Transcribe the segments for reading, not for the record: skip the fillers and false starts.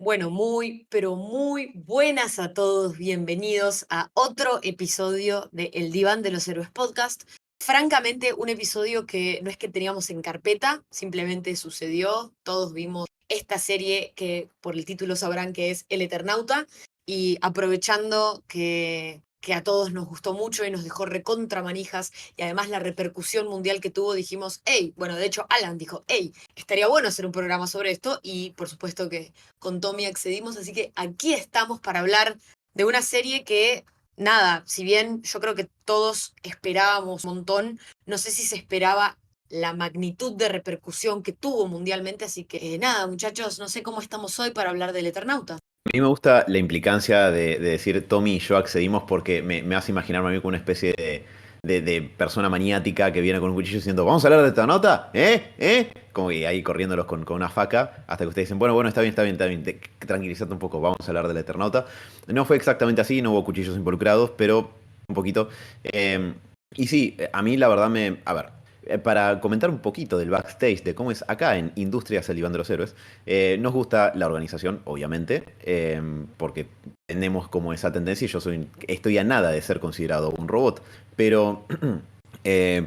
Bueno, muy, pero muy buenas a todos. Bienvenidos a otro episodio de El Diván de los Héroes Podcast. Francamente, un episodio que no es que teníamos en carpeta, simplemente sucedió. Todos vimos esta serie que por el título sabrán que es El Eternauta. Y aprovechando que a todos nos gustó mucho y nos dejó recontra manijas y además la repercusión mundial que tuvo, dijimos, hey, bueno, de hecho Alan dijo, hey, estaría bueno hacer un programa sobre esto y por supuesto que con Tommy accedimos, así que aquí estamos para hablar de una serie que, nada, si bien yo creo que todos esperábamos un montón, no sé si se esperaba la magnitud de repercusión que tuvo mundialmente, así que nada, muchachos, no sé cómo estamos hoy para hablar del Eternauta. A mí me gusta la implicancia de decir Tommy y yo accedimos porque me hace imaginarme a mí como una especie de persona maniática que viene con un cuchillo diciendo, vamos a hablar de esta nota, ¿eh? ¿Eh? Como que ahí corriéndolos con una faca hasta que ustedes dicen, bueno, está bien, está bien, está bien, tranquilízate un poco, vamos a hablar del Eternauta. No fue exactamente así, no hubo cuchillos involucrados, pero un poquito. Eh, y sí, a mí la verdad a ver, para comentar un poquito del backstage, de cómo es acá en Industrias El Diván de los Héroes, nos gusta la organización, obviamente, porque tenemos como esa tendencia y estoy a nada de ser considerado un robot, pero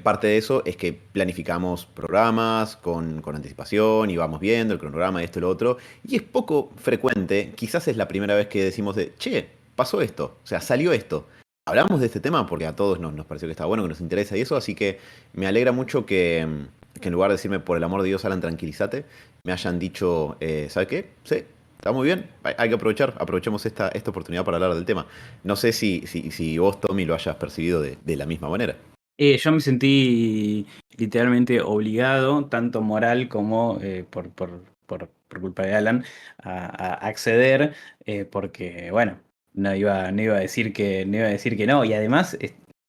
parte de eso es que planificamos programas con anticipación y vamos viendo el cronograma, esto y lo otro, y es poco frecuente, quizás es la primera vez que decimos de, che, pasó esto, o sea, salió esto. Hablamos de este tema porque a todos nos pareció que estaba bueno, que nos interesa y eso, así que me alegra mucho que en lugar de decirme, por el amor de Dios, Alan, tranquilízate, me hayan dicho, ¿sabe qué? Sí, está muy bien, hay que aprovechemos esta oportunidad para hablar del tema. No sé si vos, Tommy, lo hayas percibido de la misma manera. Yo me sentí literalmente obligado, tanto moral como por culpa de Alan, a acceder, porque, bueno, no iba a decir que no. Y además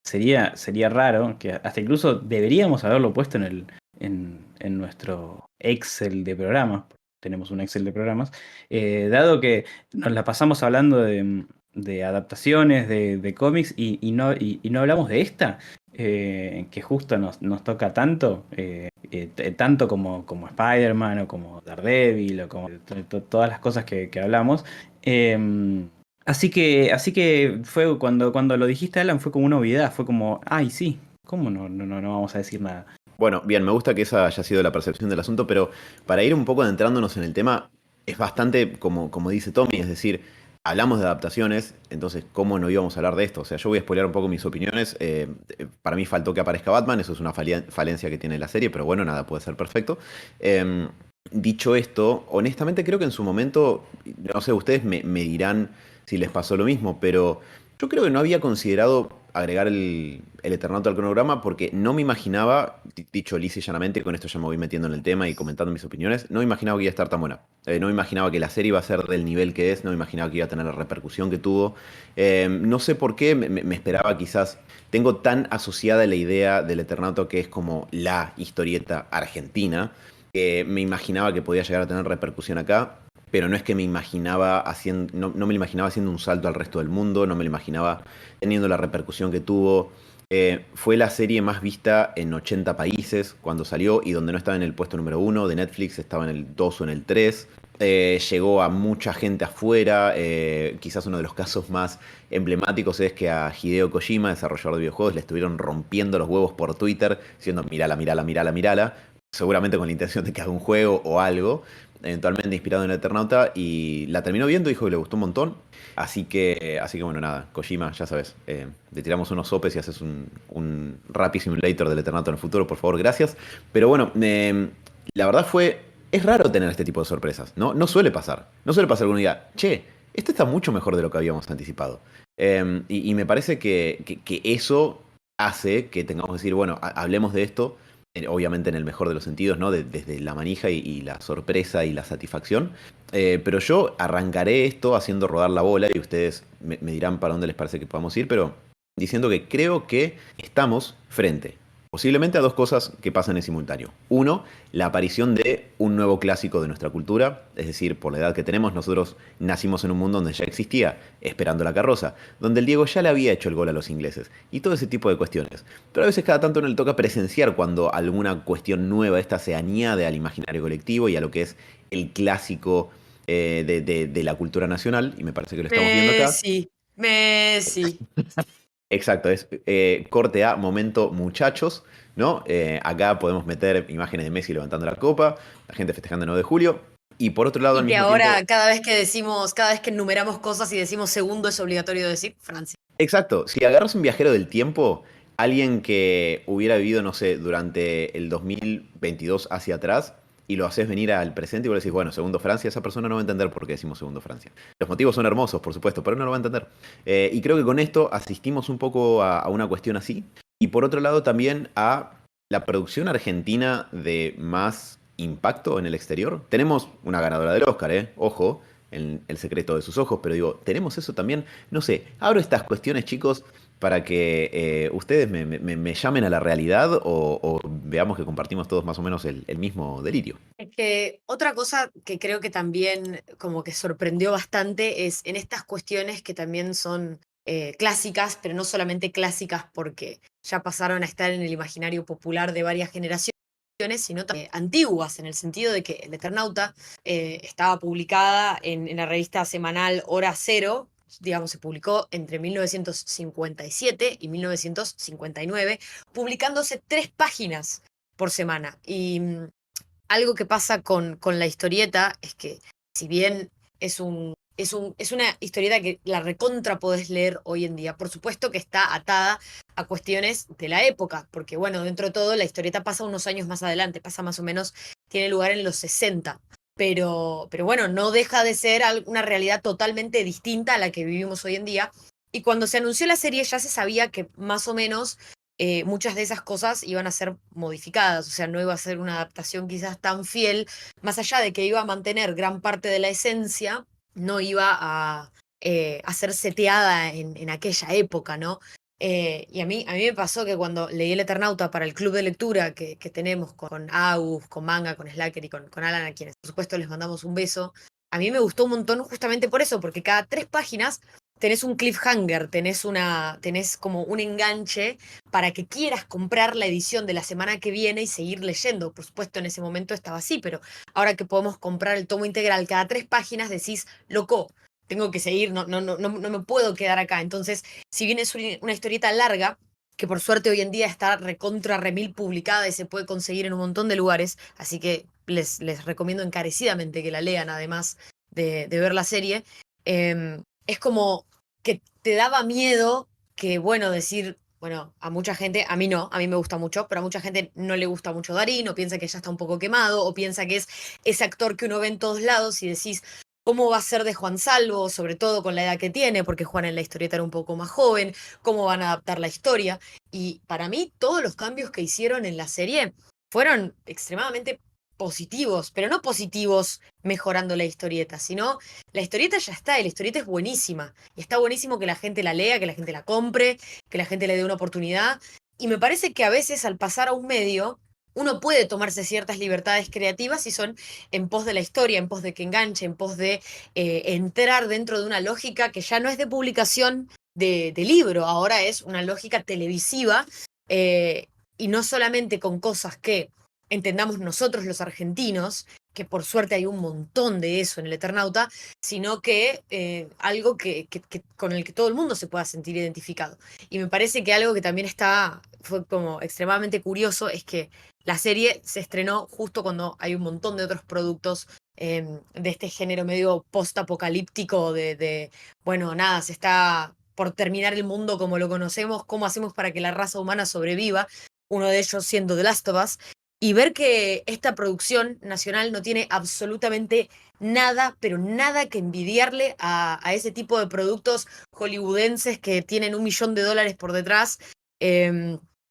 sería raro, que hasta incluso deberíamos haberlo puesto en nuestro Excel de programas. Tenemos un Excel de programas, dado que nos la pasamos hablando de adaptaciones de cómics y no hablamos de esta que justo nos toca tanto, tanto como Spider-Man o como Daredevil o como todas las cosas que hablamos. Así que fue cuando lo dijiste, Alan, fue como una obviedad, fue como, ay, sí, ¿cómo no vamos a decir nada? Bueno, bien, me gusta que esa haya sido la percepción del asunto, pero para ir un poco adentrándonos en el tema, es bastante como dice Tommy, es decir, hablamos de adaptaciones, entonces, ¿cómo no íbamos a hablar de esto? O sea, yo voy a spoilear un poco mis opiniones. Para mí faltó que aparezca Batman, eso es una falencia que tiene la serie, pero bueno, nada, puede ser perfecto. Eh, Dicho esto, honestamente creo que en su momento, no sé, ustedes me dirán si les pasó lo mismo, pero yo creo que no había considerado agregar el Eternauta al cronograma porque no me imaginaba, dicho lisa y llanamente, con esto ya me voy metiendo en el tema y comentando mis opiniones, no me imaginaba que iba a estar tan buena. No me imaginaba que la serie iba a ser del nivel que es, no me imaginaba que iba a tener la repercusión que tuvo. No sé por qué, me esperaba quizás, tengo tan asociada la idea del Eternauta que es como la historieta argentina, que me imaginaba que podía llegar a tener repercusión acá. Pero no es que me imaginaba haciendo, no me lo imaginaba haciendo un salto al resto del mundo, no me lo imaginaba teniendo la repercusión que tuvo. Fue la serie más vista en 80 países cuando salió y donde no estaba en el puesto número uno de Netflix, estaba en el 2 o en el 3. Llegó a mucha gente afuera. Quizás uno de los casos más emblemáticos es que a Hideo Kojima, desarrollador de videojuegos, le estuvieron rompiendo los huevos por Twitter, diciendo, mirala, mirala, mirala, mirala, seguramente con la intención de que haga un juego o algo, eventualmente inspirado en el Eternauta, y la terminó viendo, dijo que le gustó un montón. Así que bueno, nada, Kojima, ya sabes, le tiramos unos sopes y haces un Rapid Simulator del Eternauta en el futuro, por favor, gracias. Pero bueno, la verdad es raro tener este tipo de sorpresas, ¿no? No suele pasar. No suele pasar que uno diga, che, este está mucho mejor de lo que habíamos anticipado. Y me parece que eso hace que tengamos que decir, bueno, hablemos de esto obviamente en el mejor de los sentidos, ¿no? Desde la manija y la sorpresa y la satisfacción. Pero yo arrancaré esto haciendo rodar la bola y ustedes me dirán para dónde les parece que podamos ir, pero diciendo que creo que estamos frente posiblemente a dos cosas que pasan en simultáneo. Uno, la aparición de un nuevo clásico de nuestra cultura, es decir, por la edad que tenemos, nosotros nacimos en un mundo donde ya existía Esperando la carroza, donde el Diego ya le había hecho el gol a los ingleses, y todo ese tipo de cuestiones. Pero a veces cada tanto no le toca presenciar cuando alguna cuestión nueva esta se añade al imaginario colectivo y a lo que es el clásico de la cultura nacional, y me parece que lo estamos viendo acá. Messi. Exacto, es corte a momento muchachos, ¿no? Acá podemos meter imágenes de Messi levantando la copa, la gente festejando el 9 de julio, y por otro lado, Y al que mismo ahora tiempo, cada vez que enumeramos cosas y decimos segundo, es obligatorio decir Francia. exacto, si agarras un viajero del tiempo, alguien que hubiera vivido, no sé, durante el 2022 hacia atrás, y lo haces venir al presente y vos le decís, bueno, segundo Francia, esa persona no va a entender por qué decimos segundo Francia. Los motivos son hermosos, por supuesto, pero no lo va a entender. Y creo que con esto asistimos un poco a una cuestión así. Y por otro lado también a la producción argentina de más impacto en el exterior. Tenemos una ganadora del Oscar, ¿eh? Ojo, en El secreto de sus ojos, pero digo, tenemos eso también. No sé, abro estas cuestiones, chicos, para que ustedes me llamen a la realidad o veamos que compartimos todos más o menos el mismo delirio. Es que otra cosa que creo que también como que sorprendió bastante es en estas cuestiones que también son clásicas, pero no solamente clásicas porque ya pasaron a estar en el imaginario popular de varias generaciones, sino también antiguas, en el sentido de que El Eternauta estaba publicada en la revista semanal Hora Cero. Digamos, se publicó entre 1957 y 1959, publicándose 3 páginas por semana. Y algo que pasa con la historieta es que, si bien es una historieta que la recontra podés leer hoy en día, por supuesto que está atada a cuestiones de la época, porque bueno, dentro de todo la historieta pasa unos años más adelante, pasa más o menos, tiene lugar en los 60. Pero bueno, no deja de ser una realidad totalmente distinta a la que vivimos hoy en día. Y cuando se anunció la serie ya se sabía que más o menos muchas de esas cosas iban a ser modificadas, o sea, no iba a ser una adaptación quizás tan fiel, más allá de que iba a mantener gran parte de la esencia, no iba a ser seteada en aquella época, ¿no? Y a mí me pasó que cuando leí El Eternauta para el club de lectura que tenemos con Agus, con Manga, con Slacker y con Alan, a quienes por supuesto les mandamos un beso, a mí me gustó un montón justamente por eso, porque cada 3 páginas tenés un cliffhanger, tenés como un enganche para que quieras comprar la edición de la semana que viene y seguir leyendo. Por supuesto, en ese momento estaba así, pero ahora que podemos comprar el tomo integral cada 3 páginas, decís, loco, tengo que seguir, no me puedo quedar acá. Entonces, si bien es una historieta larga, que por suerte hoy en día está recontra remil publicada y se puede conseguir en un montón de lugares, así que les recomiendo encarecidamente que la lean, además de ver la serie. Es como que te daba miedo que, bueno, decir, bueno, a mucha gente, a mí no, a mí me gusta mucho, pero a mucha gente no le gusta mucho Darín, o piensa que ya está un poco quemado, o piensa que es ese actor que uno ve en todos lados y decís, ¿cómo va a ser de Juan Salvo? Sobre todo con la edad que tiene, porque Juan en la historieta era un poco más joven, ¿cómo van a adaptar la historia? Y para mí, todos los cambios que hicieron en la serie fueron extremadamente positivos, pero no positivos mejorando la historieta, sino la historieta ya está y la historieta es buenísima. Y está buenísimo que la gente la lea, que la gente la compre, que la gente le dé una oportunidad. Y me parece que a veces al pasar a un medio, uno puede tomarse ciertas libertades creativas y son en pos de la historia, en pos de que enganche, en pos de entrar dentro de una lógica que ya no es de publicación de libro, ahora es una lógica televisiva eh, y no solamente con cosas que entendamos nosotros los argentinos, que por suerte hay un montón de eso en el Eternauta, sino que algo con el que todo el mundo se pueda sentir identificado. Y me parece que algo que también fue como extremadamente curioso es que la serie se estrenó justo cuando hay un montón de otros productos de este género medio post-apocalíptico bueno, nada, se está por terminar el mundo como lo conocemos, cómo hacemos para que la raza humana sobreviva, uno de ellos siendo The Last of Us, y ver que esta producción nacional no tiene absolutamente nada, pero nada que envidiarle a ese tipo de productos hollywoodenses que tienen $1 millón por detrás,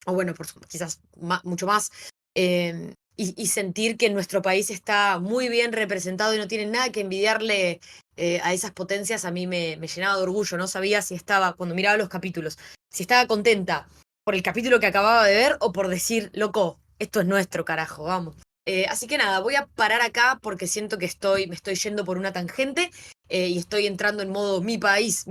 o bueno, quizás mucho más, y sentir que nuestro país está muy bien representado y no tiene nada que envidiarle a esas potencias, a mí me llenaba de orgullo. No sabía si estaba, cuando miraba los capítulos, si estaba contenta por el capítulo que acababa de ver o por decir, loco, esto es nuestro, carajo, vamos. Así que nada, voy a parar acá porque siento que me estoy yendo por una tangente y estoy entrando en modo mi país,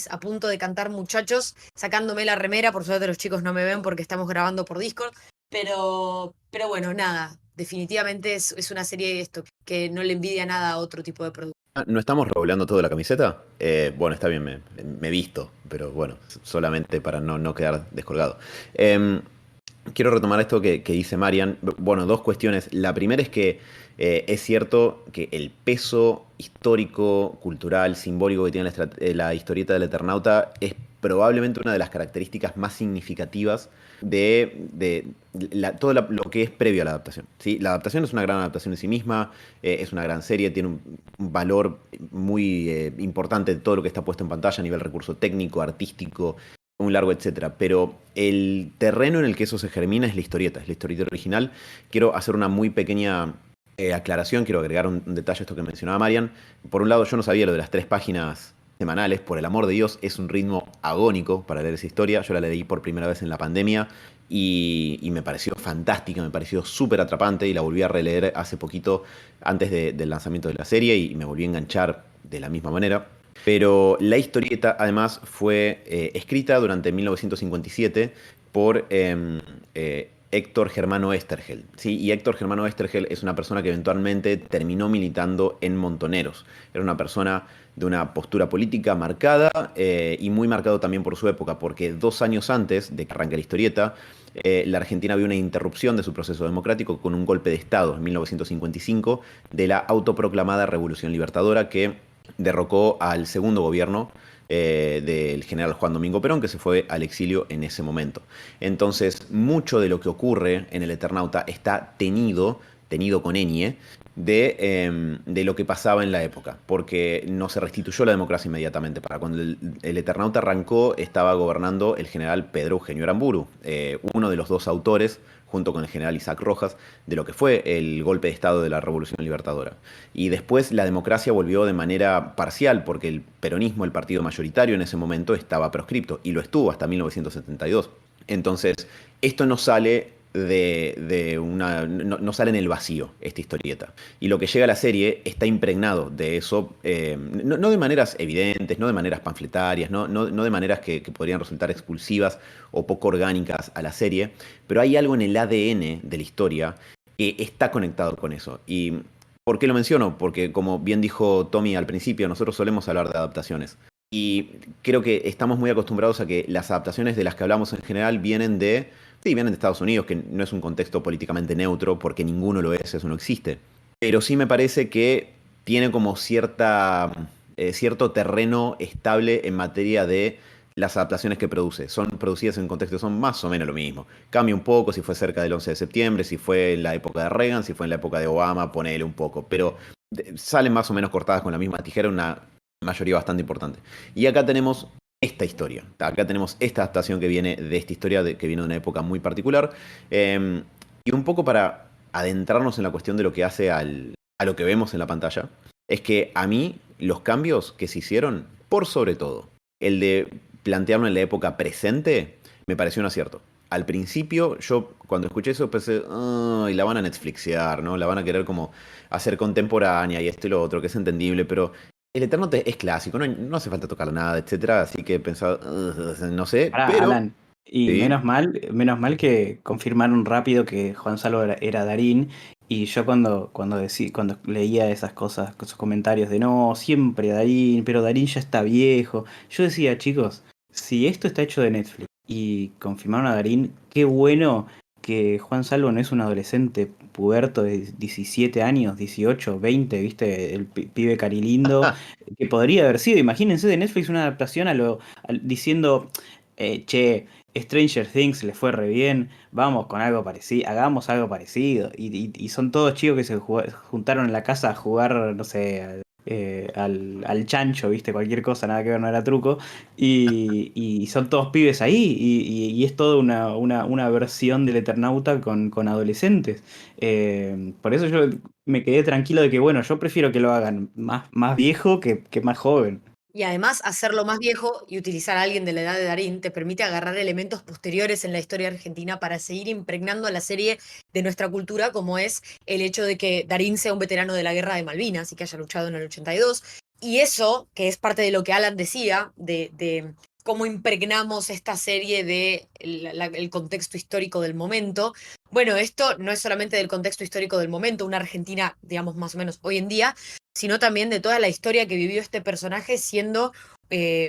a punto de cantar muchachos, sacándome la remera. Por suerte los chicos no me ven porque estamos grabando por Discord. Pero bueno, nada, definitivamente es una serie esto, que no le envidia nada a otro tipo de producto. ¿No estamos revolando todo la camiseta? Bueno, está bien, me visto, pero bueno, solamente para no quedar descolgado. Em, Quiero retomar esto que dice Marian. Bueno, dos cuestiones. La primera es que es cierto que el peso histórico, cultural, simbólico que tiene la historieta del Eternauta es probablemente una de las características más significativas de todo lo que es previo a la adaptación. ¿Sí? La adaptación es una gran adaptación en sí misma, es una gran serie, tiene un valor muy importante de todo lo que está puesto en pantalla a nivel recurso técnico, artístico, un largo etcétera. Pero el terreno en el que eso se germina es la historieta original. Quiero hacer una muy pequeña aclaración, quiero agregar un detalle a esto que mencionaba Marian. Por un lado, yo no sabía lo de las 3 páginas semanales, por el amor de Dios, es un ritmo agónico para leer esa historia. Yo la leí por primera vez en la pandemia y me pareció fantástica, me pareció súper atrapante y la volví a releer hace poquito antes del lanzamiento de la serie y me volví a enganchar de la misma manera. Pero la historieta además fue escrita durante 1957 por Héctor Germano Estergel. ¿Sí? Y Héctor Germano Estergel es una persona que eventualmente terminó militando en Montoneros. Era una persona de una postura política marcada y muy marcado también por su época, porque 2 años antes de que arranque la historieta, la Argentina vio una interrupción de su proceso democrático con un golpe de Estado en 1955 de la autoproclamada Revolución Libertadora que derrocó al segundo gobierno del general Juan Domingo Perón, que se fue al exilio en ese momento. Entonces, mucho de lo que ocurre en el Eternauta está tenido con ñ, de lo que pasaba en la época, porque no se restituyó la democracia inmediatamente. Para cuando el Eternauta arrancó, estaba gobernando el general Pedro Eugenio Aramburu, uno de los dos autores, junto con el general Isaac Rojas, de lo que fue el golpe de Estado de la Revolución Libertadora. Y después la democracia volvió de manera parcial, porque el peronismo, el partido mayoritario en ese momento, estaba proscripto, y lo estuvo hasta 1972. Entonces, esto no sale no sale en el vacío, esta historieta. Y lo que llega a la serie está impregnado de eso, no de maneras evidentes, no de maneras panfletarias, no de maneras que podrían resultar expulsivas o poco orgánicas a la serie, pero hay algo en el ADN de la historia que está conectado con eso. ¿Y por qué lo menciono? Porque como bien dijo Tommy al principio, nosotros solemos hablar de adaptaciones. Y creo que estamos muy acostumbrados a que las adaptaciones de las que hablamos en general sí, vienen de Estados Unidos, que no es un contexto políticamente neutro, porque ninguno lo es, eso no existe. Pero sí me parece que tiene como cierto terreno estable en materia de las adaptaciones que produce. Son producidas en contextos, son más o menos lo mismo. Cambia un poco si fue cerca del 11 de septiembre, si fue en la época de Reagan, si fue en la época de Obama, ponele un poco. Pero salen más o menos cortadas con la misma tijera, una mayoría bastante importante. Y acá tenemos esta historia. Acá tenemos esta adaptación que viene de esta historia, que viene de una época muy particular. Y un poco para adentrarnos en la cuestión de lo que hace a lo que vemos en la pantalla, es que a mí los cambios que se hicieron, por sobre todo, el de plantearlo en la época presente, me pareció un acierto. Al principio, yo cuando escuché eso pensé, y la van a Netflixear, ¿no? La van a querer como hacer contemporánea y esto y lo otro, que es entendible, pero el Eterno es clásico, no hace falta tocar nada, etcétera, así que he pensado, no sé, Pará, pero Alan. Y sí, menos mal que confirmaron rápido que Juan Salvo era Darín. Y yo cuando leía esas cosas, esos comentarios de no, siempre Darín, pero Darín ya está viejo. Yo decía, chicos, si esto está hecho de Netflix y confirmaron a Darín, qué bueno que Juan Salvo no es un adolescente puberto de 17 años, 18, 20, ¿viste? El pibe carilindo, que podría haber sido, imagínense de Netflix una adaptación diciendo che, Stranger Things le fue re bien, vamos con algo parecido, hagamos algo parecido. Y son todos chicos que se juntaron en la casa a jugar, no sé, al chancho, viste, cualquier cosa, nada que ver, no era truco. Y son todos pibes ahí, y es toda una versión del Eternauta con adolescentes. Por eso yo me quedé tranquilo de que, bueno, yo prefiero que lo hagan más viejo que más joven. Y además, hacerlo más viejo y utilizar a alguien de la edad de Darín te permite agarrar elementos posteriores en la historia argentina para seguir impregnando a la serie de nuestra cultura, como es el hecho de que Darín sea un veterano de la guerra de Malvinas y que haya luchado en el 82. Y eso, que es parte de lo que Alan decía, cómo impregnamos esta serie de el contexto histórico del momento. Bueno, esto no es solamente del contexto histórico del momento, una Argentina, digamos, más o menos hoy en día, sino también de toda la historia que vivió este personaje siendo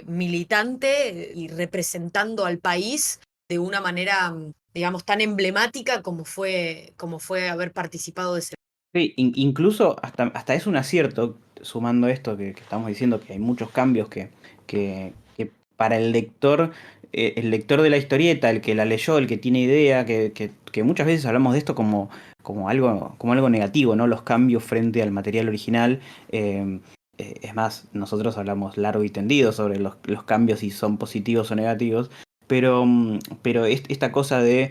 militante y representando al país de una manera, digamos, tan emblemática como fue haber participado de ese. Sí, incluso hasta es un acierto, sumando esto que estamos diciendo, que hay muchos cambios que para el lector de la historieta, el que la leyó, el que tiene idea, que muchas veces hablamos de esto como algo negativo, ¿no? Los cambios frente al material original. Es más, nosotros hablamos largo y tendido sobre los cambios, si son positivos o negativos, pero esta cosa de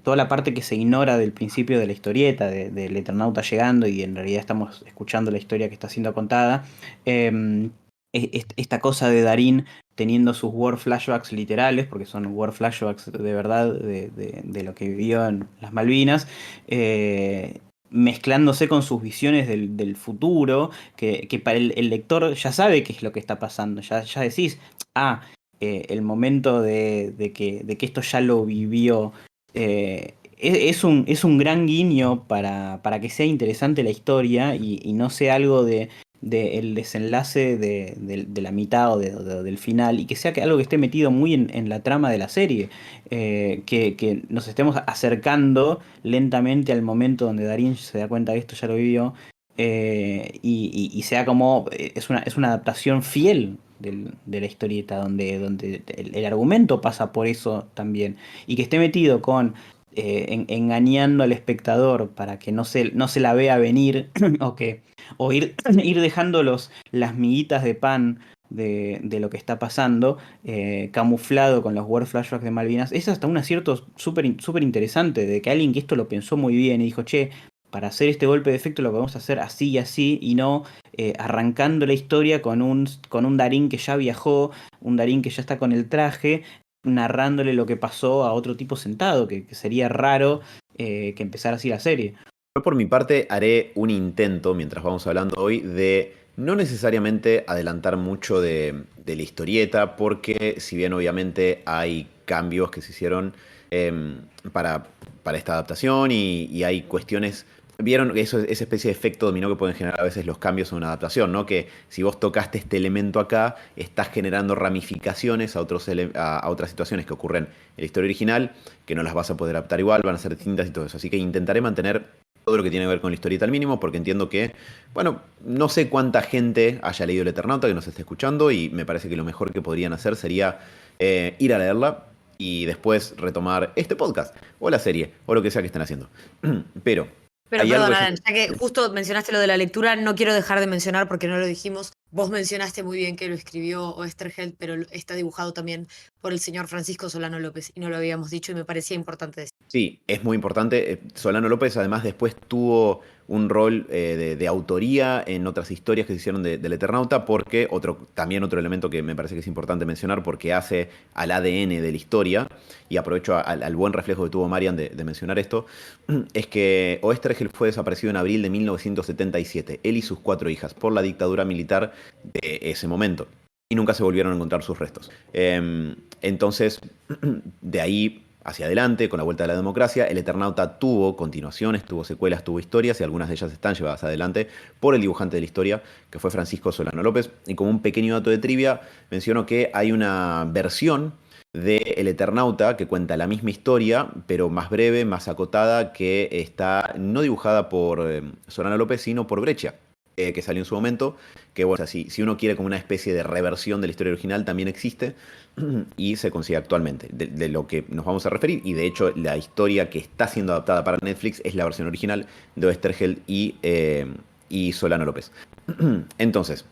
toda la parte que se ignora del principio de la historieta, del Eternauta llegando y en realidad estamos escuchando la historia que está siendo contada, esta cosa de Darín teniendo sus war flashbacks literales, porque son war flashbacks de verdad de lo que vivió en las Malvinas, mezclándose con sus visiones del futuro, que para el lector ya sabe qué es lo que está pasando, ya decís, el momento de que esto ya lo vivió. Es un gran guiño para que sea interesante la historia y no sea algo de el desenlace de la mitad del final y que sea algo que esté metido muy en la trama de la serie. Que nos estemos acercando lentamente al momento donde Darín se da cuenta que esto ya lo vivió, y sea como es una adaptación fiel de la historieta, donde el argumento pasa por eso también, y que esté metido con engañando al espectador para que no se la vea venir o ir dejando las miguitas de pan de lo que está pasando, camuflado con los War Flashbacks de Malvinas. Es hasta un acierto súper interesante de que alguien que esto lo pensó muy bien y dijo, che, para hacer este golpe de efecto lo podemos hacer así y así, y no arrancando la historia con un Darín que ya viajó, un Darín que ya está con el traje, narrándole lo que pasó a otro tipo sentado, que sería raro que empezara así la serie. Yo por mi parte haré un intento, mientras vamos hablando hoy, de no necesariamente adelantar mucho de la historieta, porque si bien obviamente hay cambios que se hicieron para, para esta adaptación y hay cuestiones. Vieron esa especie de efecto dominó que pueden generar a veces los cambios en una adaptación, ¿no? Que si vos tocaste este elemento acá, estás generando ramificaciones a otras situaciones que ocurren en la historia original, que no las vas a poder adaptar igual, van a ser distintas y todo eso. Así que intentaré mantener todo lo que tiene que ver con la historieta al mínimo, porque entiendo que, bueno, no sé cuánta gente haya leído El Eternauta que nos esté escuchando, y me parece que lo mejor que podrían hacer sería ir a leerla y después retomar este podcast, o la serie, o lo que sea que estén haciendo. Pero Pero hay algo perdón, que Alan, ya que justo mencionaste lo de la lectura, no quiero dejar de mencionar porque no lo dijimos. Vos mencionaste muy bien que lo escribió Oesterheld, pero está dibujado también por el señor Francisco Solano López, y no lo habíamos dicho y me parecía importante decir. Sí, es muy importante. Solano López además después tuvo un rol de autoría en otras historias que se hicieron del Eternauta, porque también otro elemento que me parece que es importante mencionar, porque hace al ADN de la historia, y aprovecho al buen reflejo que tuvo Marian de mencionar esto, es que Oesterheld fue desaparecido en abril de 1977, él y sus 4 hijas, por la dictadura militar de ese momento. Y nunca se volvieron a encontrar sus restos. Entonces, de ahí hacia adelante, con la vuelta de la democracia, el Eternauta tuvo continuaciones, tuvo secuelas, tuvo historias, y algunas de ellas están llevadas adelante por el dibujante de la historia, que fue Francisco Solano López. Y como un pequeño dato de trivia, menciono que hay una versión de El Eternauta que cuenta la misma historia, pero más breve, más acotada, que está no dibujada por Solano López, sino por Breccia, que salió en su momento, que bueno, o sea, si uno quiere como una especie de reversión de la historia original, también existe y se consigue actualmente, de lo que nos vamos a referir. Y de hecho la historia que está siendo adaptada para Netflix es la versión original de Oesterheld y Solano López. Entonces,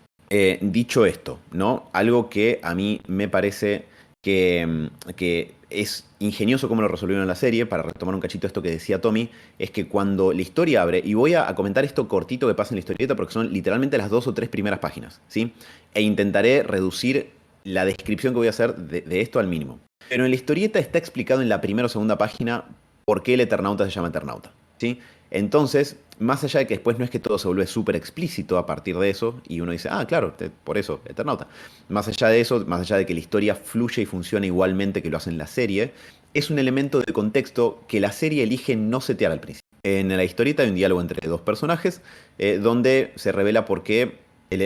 dicho esto, ¿no? Algo que a mí me parece que es ingenioso cómo lo resolvieron en la serie, para retomar un cachito esto que decía Tommy, es que cuando la historia abre, y voy a comentar esto cortito que pasa en la historieta porque son literalmente las 2 o 3 primeras páginas, ¿sí? E intentaré reducir la descripción que voy a hacer de esto al mínimo. Pero en la historieta está explicado en la primera o segunda página por qué el Eternauta se llama Eternauta, ¿sí? Entonces, más allá de que después no es que todo se vuelve súper explícito a partir de eso, y uno dice, ah, claro, por eso, Eternauta. Más allá de eso, más allá de que la historia fluye y funciona igualmente que lo hace en la serie, es un elemento de contexto que la serie elige no setear al principio. En la historieta hay un diálogo entre dos personajes, donde se revela por qué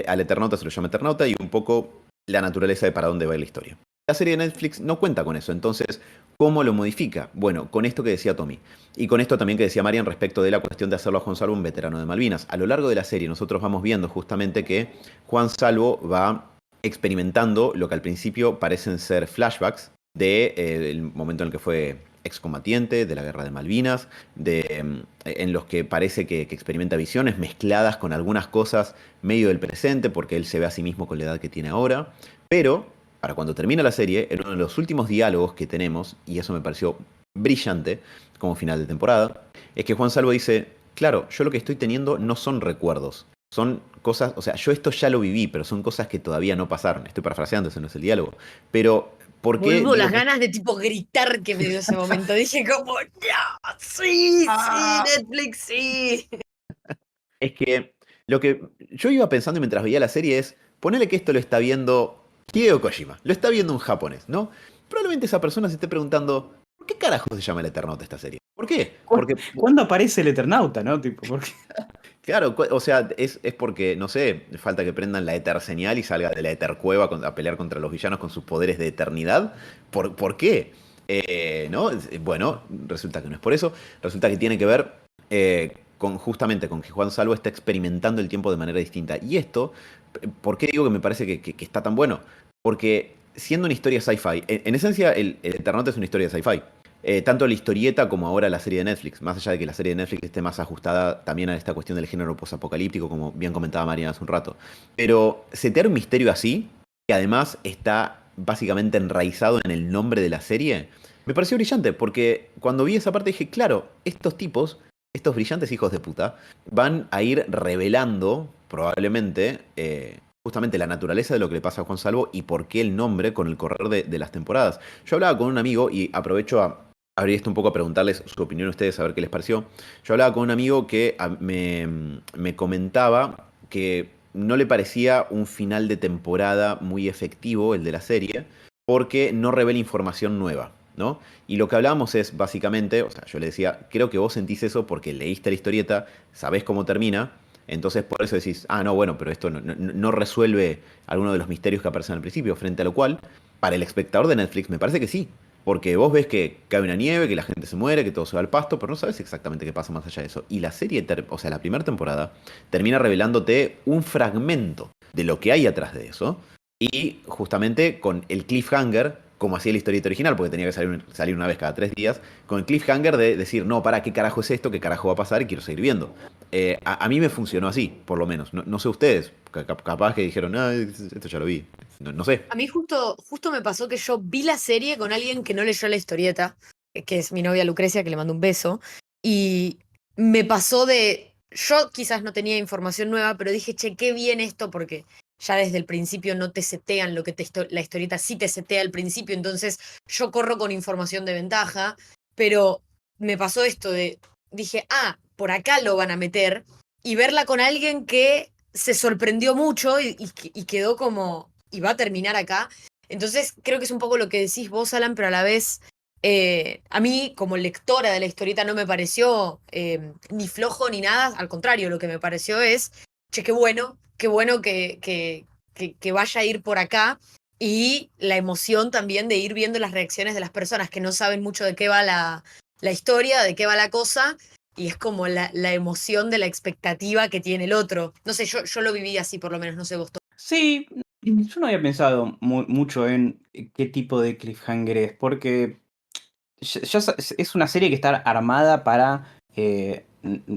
al Eternauta se lo llama Eternauta y un poco la naturaleza de para dónde va la historia. La serie de Netflix no cuenta con eso, entonces, ¿cómo lo modifica? Bueno, con esto que decía Tommy. Y con esto también que decía Marian respecto de la cuestión de hacerlo a Juan Salvo un veterano de Malvinas. A lo largo de la serie nosotros vamos viendo justamente que Juan Salvo va experimentando lo que al principio parecen ser flashbacks de el momento en el que fue excombatiente, de la guerra de Malvinas, en los que parece que experimenta visiones mezcladas con algunas cosas medio del presente, porque él se ve a sí mismo con la edad que tiene ahora. Pero, para cuando termina la serie, en uno de los últimos diálogos que tenemos, y eso me pareció brillante como final de temporada, es que Juan Salvo dice, claro, yo lo que estoy teniendo no son recuerdos, son cosas, o sea, yo esto ya lo viví, pero son cosas que todavía no pasaron. Estoy parafraseando, ese no es el diálogo. Pero, ¿por qué Vuelvo digo las que ganas de tipo gritar que me dio ese momento. Dije como, no, sí, sí, Netflix, sí. es que lo que yo iba pensando mientras veía la serie es, ponele que esto lo está viendo Hideo Kojima, lo está viendo un japonés, ¿no? Probablemente esa persona se esté preguntando, ¿por qué carajo se llama El Eternauta esta serie? ¿Por qué? Porque, ¿Cuándo aparece el Eternauta, no? Tipo, ¿por qué? claro, o sea, es porque, no sé, falta que prendan la Ether señal y salga de la Ether cueva a pelear contra los villanos con sus poderes de eternidad. ¿Por qué? ¿No? Bueno, resulta que no es por eso. Resulta que tiene que ver justamente con que Juan Salvo está experimentando el tiempo de manera distinta. Y esto, ¿por qué digo que me parece que está tan bueno? Porque siendo una historia sci-fi, en esencia el Eternauta es una historia de sci-fi. Tanto la historieta como ahora la serie de Netflix, más allá de que la serie de Netflix esté más ajustada también a esta cuestión del género posapocalíptico, como bien comentaba Mariana hace un rato. Pero setear un misterio así, que además está básicamente enraizado en el nombre de la serie, me pareció brillante, porque cuando vi esa parte dije, claro, estos tipos, estos brillantes hijos de puta, van a ir revelando, probablemente, justamente la naturaleza de lo que le pasa a Juan Salvo y por qué el nombre con el correr de las temporadas. Yo hablaba con un amigo y aprovecho a abrir esto un poco a preguntarles su opinión a ustedes, a ver qué les pareció. Yo hablaba con un amigo que me comentaba que no le parecía un final de temporada muy efectivo el de la serie, porque no revela información nueva, ¿no? Y lo que hablábamos es básicamente, o sea, yo le decía, creo que vos sentís eso porque leíste la historieta, sabés cómo termina, entonces por eso decís, ah, no, bueno, pero esto no resuelve alguno de los misterios que aparecen al principio, frente a lo cual, para el espectador de Netflix me parece que sí. Porque vos ves que cae una nieve, que la gente se muere, que todo se va al pasto, pero no sabes exactamente qué pasa más allá de eso. Y la serie, o sea, la primera temporada, termina revelándote un fragmento de lo que hay atrás de eso. Y justamente con el cliffhanger, como hacía la historieta original, porque tenía que salir una vez cada 3 días, con el cliffhanger de decir, no, para, ¿qué carajo es esto? ¿Qué carajo va a pasar? Y quiero seguir viendo. A mí me funcionó así, por lo menos. No sé ustedes, capaz que dijeron, ah, esto ya lo vi. No sé. A mí justo me pasó que yo vi la serie con alguien que no leyó la historieta, que es mi novia Lucrecia, que le mando un beso, y me pasó de, yo quizás no tenía información nueva, pero dije, che, qué bien esto, porque ya desde el principio no te setean lo que la historieta sí te setea al principio, entonces yo corro con información de ventaja, pero me pasó esto de, dije, ah, por acá lo van a meter, y verla con alguien que se sorprendió mucho y quedó como, y va a terminar acá. Entonces creo que es un poco lo que decís vos, Alan, pero a la vez a mí como lectora de la historieta no me pareció ni flojo ni nada, al contrario, lo que me pareció es, che, qué bueno que vaya a ir por acá y la emoción también de ir viendo las reacciones de las personas que no saben mucho de qué va la historia, de qué va la cosa, y es como la emoción de la expectativa que tiene el otro. No sé, yo lo viví así por lo menos, no sé vos. Sí, yo no había pensado mucho en qué tipo de cliffhanger es, porque es una serie que está armada para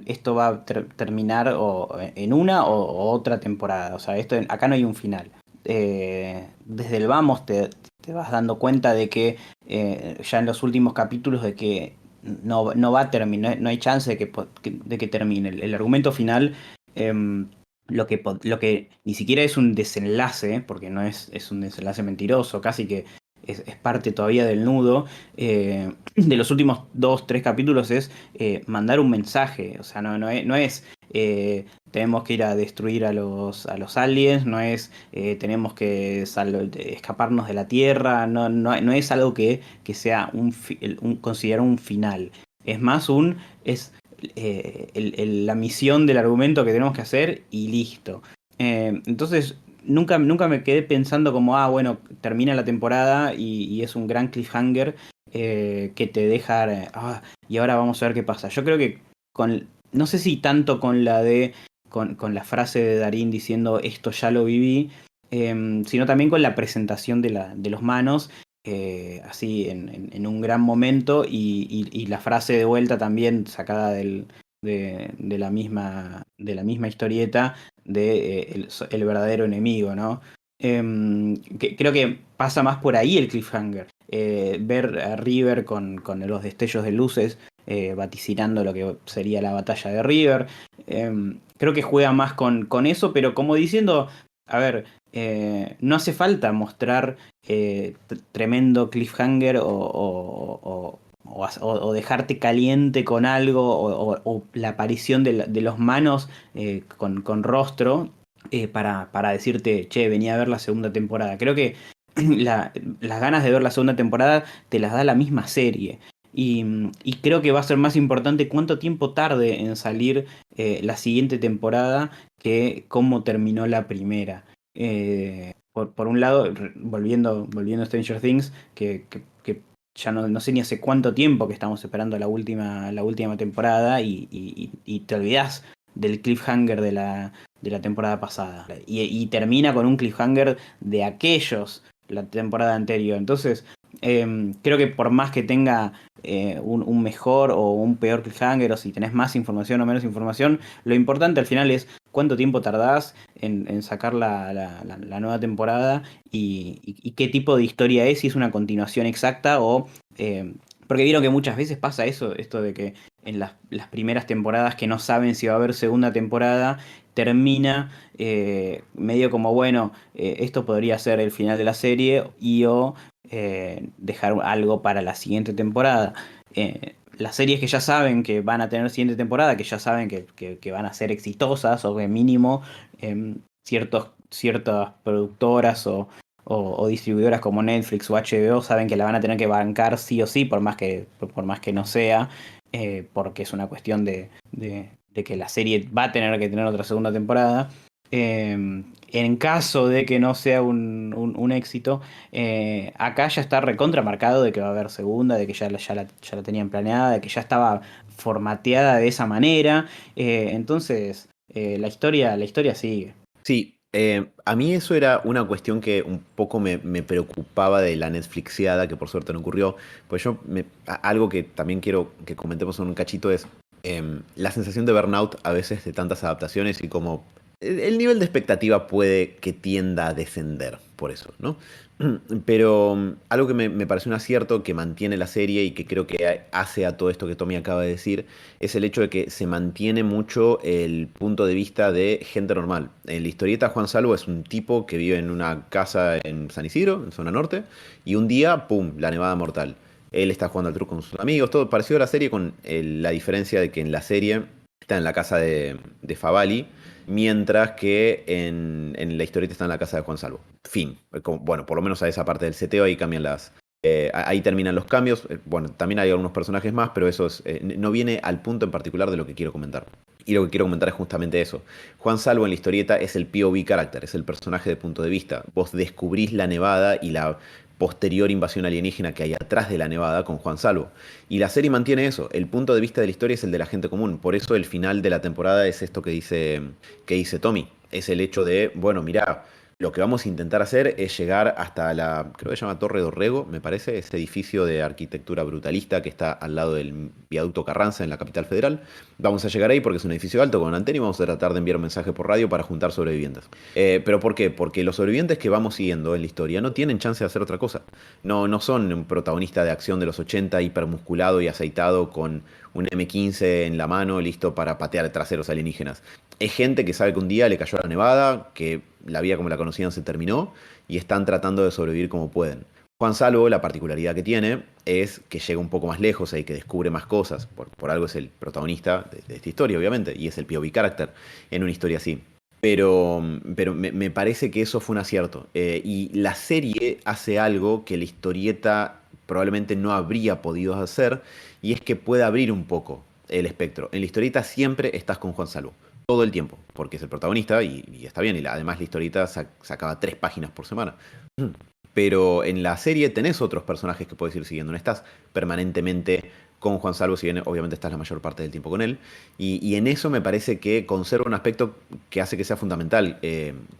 esto va a terminar o en una o otra temporada. O sea, acá no hay un final. Desde el vamos te vas dando cuenta de que ya en los últimos capítulos de que no va a terminar, no hay chance de que termine. El argumento final, lo que ni siquiera es un desenlace, porque no es un desenlace mentiroso, casi que es parte todavía del nudo, de los últimos 2, 3 capítulos es mandar un mensaje. O sea, no es tenemos que ir a destruir a los aliens, no es tenemos que escaparnos de la Tierra, no es algo que sea considerar un final. Es más es la misión del argumento que tenemos que hacer y listo. Entonces, nunca me quedé pensando como, bueno, termina la temporada y es un gran cliffhanger que te deja, y ahora vamos a ver qué pasa. Yo creo que no sé si tanto con la frase de Darín diciendo esto ya lo viví, sino también con la presentación de los manos, así en un gran momento, y la frase de vuelta también sacada de la misma historieta el verdadero enemigo, ¿no? Creo que pasa más por ahí el cliffhanger. Ver a River con los destellos de luces, vaticinando lo que sería la batalla de River. Creo que juega más con eso, pero como diciendo, a ver, no hace falta mostrar tremendo cliffhanger o dejarte caliente con algo o la aparición de los manos con rostro para decirte, che, venía a ver la segunda temporada. Creo que las ganas de ver la segunda temporada te las da la misma serie. Y creo que va a ser más importante cuánto tiempo tarde en salir la siguiente temporada que cómo terminó la primera. Por un lado, volviendo a Stranger Things, que ya no sé ni hace cuánto tiempo que estamos esperando la última temporada y te olvidás del cliffhanger de la temporada pasada. Y termina con un cliffhanger de aquellos la temporada anterior. Entonces, creo que por más que tenga un mejor o un peor cliffhanger, o si tenés más información o menos información, lo importante al final es cuánto tiempo tardás en sacar la nueva temporada y qué tipo de historia es, si es una continuación exacta o... porque vieron que muchas veces pasa eso, esto de que en las primeras temporadas que no saben si va a haber segunda temporada, termina medio como, bueno, esto podría ser el final de la serie o dejar algo para la siguiente temporada. Las series que ya saben que van a tener siguiente temporada, que ya saben que van a ser exitosas o que mínimo ciertas productoras o distribuidoras como Netflix o HBO saben que la van a tener que bancar sí o sí, por más que no sea, porque es una cuestión de que la serie va a tener que tener otra segunda temporada. En caso de que no sea un éxito, acá ya está recontra marcado de que va a haber segunda, de que ya la tenían planeada, de que ya estaba formateada de esa manera. Entonces, la historia sigue. Sí, a mí eso era una cuestión que un poco me preocupaba de la Netflixiada, que por suerte no ocurrió. Pues algo que también quiero que comentemos en un cachito es la sensación de burnout a veces de tantas adaptaciones y como el nivel de expectativa puede que tienda a descender por eso, ¿no? Pero algo que me pareció un acierto que mantiene la serie y que creo que hace a todo esto que Tommy acaba de decir es el hecho de que se mantiene mucho el punto de vista de gente normal. En la historieta, Juan Salvo es un tipo que vive en una casa en San Isidro, en zona norte, y un día, ¡pum!, la nevada mortal. Él está jugando al truco con sus amigos, todo parecido a la serie con la diferencia de que en la serie está en la casa de Favali, mientras que en la historieta está en la casa de Juan Salvo. Fin. Bueno, por lo menos a esa parte del seteo ahí cambian ahí terminan los cambios. Bueno, también hay algunos personajes más, pero eso no viene al punto en particular de lo que quiero comentar. Y lo que quiero comentar es justamente eso. Juan Salvo en la historieta es el POV character, es el personaje de punto de vista. Vos descubrís la nevada y la posterior invasión alienígena que hay atrás de la nevada con Juan Salvo. Y la serie mantiene eso. El punto de vista de la historia es el de la gente común. Por eso el final de la temporada es esto que dice Tommy. Es el hecho de, bueno, mirá, lo que vamos a intentar hacer es llegar hasta creo que se llama Torre Dorrego, me parece, ese edificio de arquitectura brutalista que está al lado del viaducto Carranza en la capital federal. Vamos a llegar ahí porque es un edificio alto con antena y vamos a tratar de enviar un mensaje por radio para juntar sobrevivientes. ¿Pero por qué? Porque los sobrevivientes que vamos siguiendo en la historia no tienen chance de hacer otra cosa. No son un protagonista de acción de los 80 hipermusculado y aceitado con un M15 en la mano listo para patear traseros alienígenas. Es gente que sabe que un día le cayó la nevada, que la vida como la conocían se terminó y están tratando de sobrevivir como pueden. Juan Salvo, la particularidad que tiene es que llega un poco más lejos y que descubre más cosas. Por algo es el protagonista de esta historia, obviamente, y es el POV character en una historia así. Pero me parece que eso fue un acierto. Y la serie hace algo que la historieta probablemente no habría podido hacer, y es que puede abrir un poco el espectro. En la historieta siempre estás con Juan Salvo, todo el tiempo, porque es el protagonista y está bien. Y además la historieta sacaba 3 páginas por semana. Pero en la serie tenés otros personajes que puedes ir siguiendo. No estás permanentemente con Juan Salvo, si bien obviamente estás la mayor parte del tiempo con él. Y en eso me parece que conserva un aspecto que hace que sea fundamental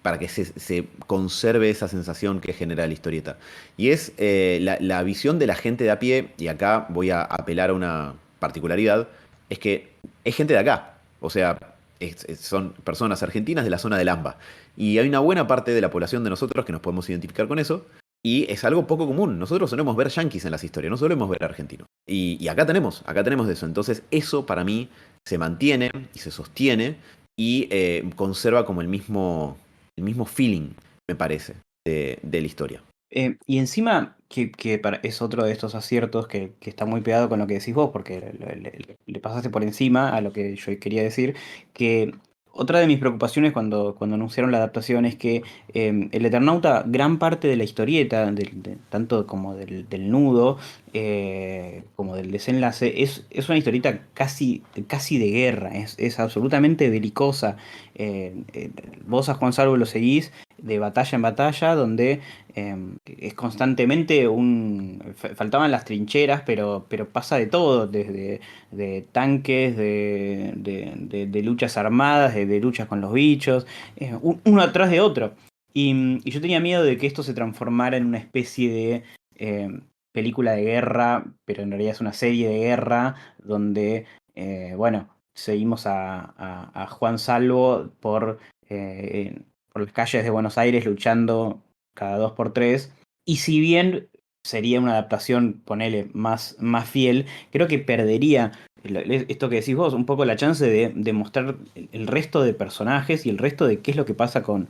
para que se conserve esa sensación que genera la historieta. Y es la visión de la gente de a pie, y acá voy a apelar a una particularidad, es que es gente de acá. O sea, son personas argentinas de la zona del AMBA. Y hay una buena parte de la población de nosotros que nos podemos identificar con eso. Y es algo poco común. Nosotros solemos ver yanquis en las historias, no solemos ver argentinos. Y acá tenemos de eso. Entonces, eso para mí se mantiene y se sostiene y conserva como el mismo feeling, me parece, de la historia. Y encima, es otro de estos aciertos que está muy pegado con lo que decís vos, porque le pasaste por encima a lo que yo quería decir, que otra de mis preocupaciones cuando anunciaron la adaptación es que el Eternauta, gran parte de la historieta, tanto como del nudo, como del desenlace, es una historieta casi de guerra, es absolutamente belicosa. Vos a Juan Salvo lo seguís de batalla en batalla, donde es constantemente faltaban las trincheras, pero pasa de todo, desde de tanques, de luchas armadas, de luchas con los bichos, uno atrás de otro. Y yo tenía miedo de que esto se transformara en una especie de película de guerra, pero en realidad es una serie de guerra, donde, bueno, seguimos a Juan Salvo por las calles de Buenos Aires luchando cada 2 por 3. Y si bien sería una adaptación, ponele, más fiel, creo que perdería esto que decís vos, un poco la chance de mostrar el resto de personajes y el resto de qué es lo que pasa con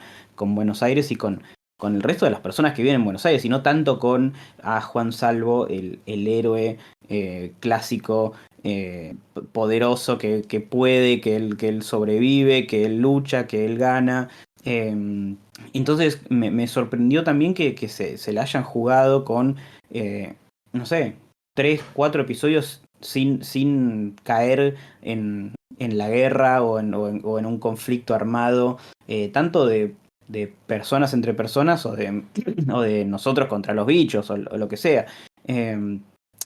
Buenos Aires y con el resto de las personas que viven en Buenos Aires, y no tanto con a Juan Salvo, el héroe clásico, poderoso, que puede, que él sobrevive, que él lucha, que él gana. Entonces me sorprendió también que se la hayan jugado con, no sé, 3, 4 episodios sin caer en la guerra o en un conflicto armado, tanto de personas entre personas o de nosotros contra los bichos o lo que sea. Eh,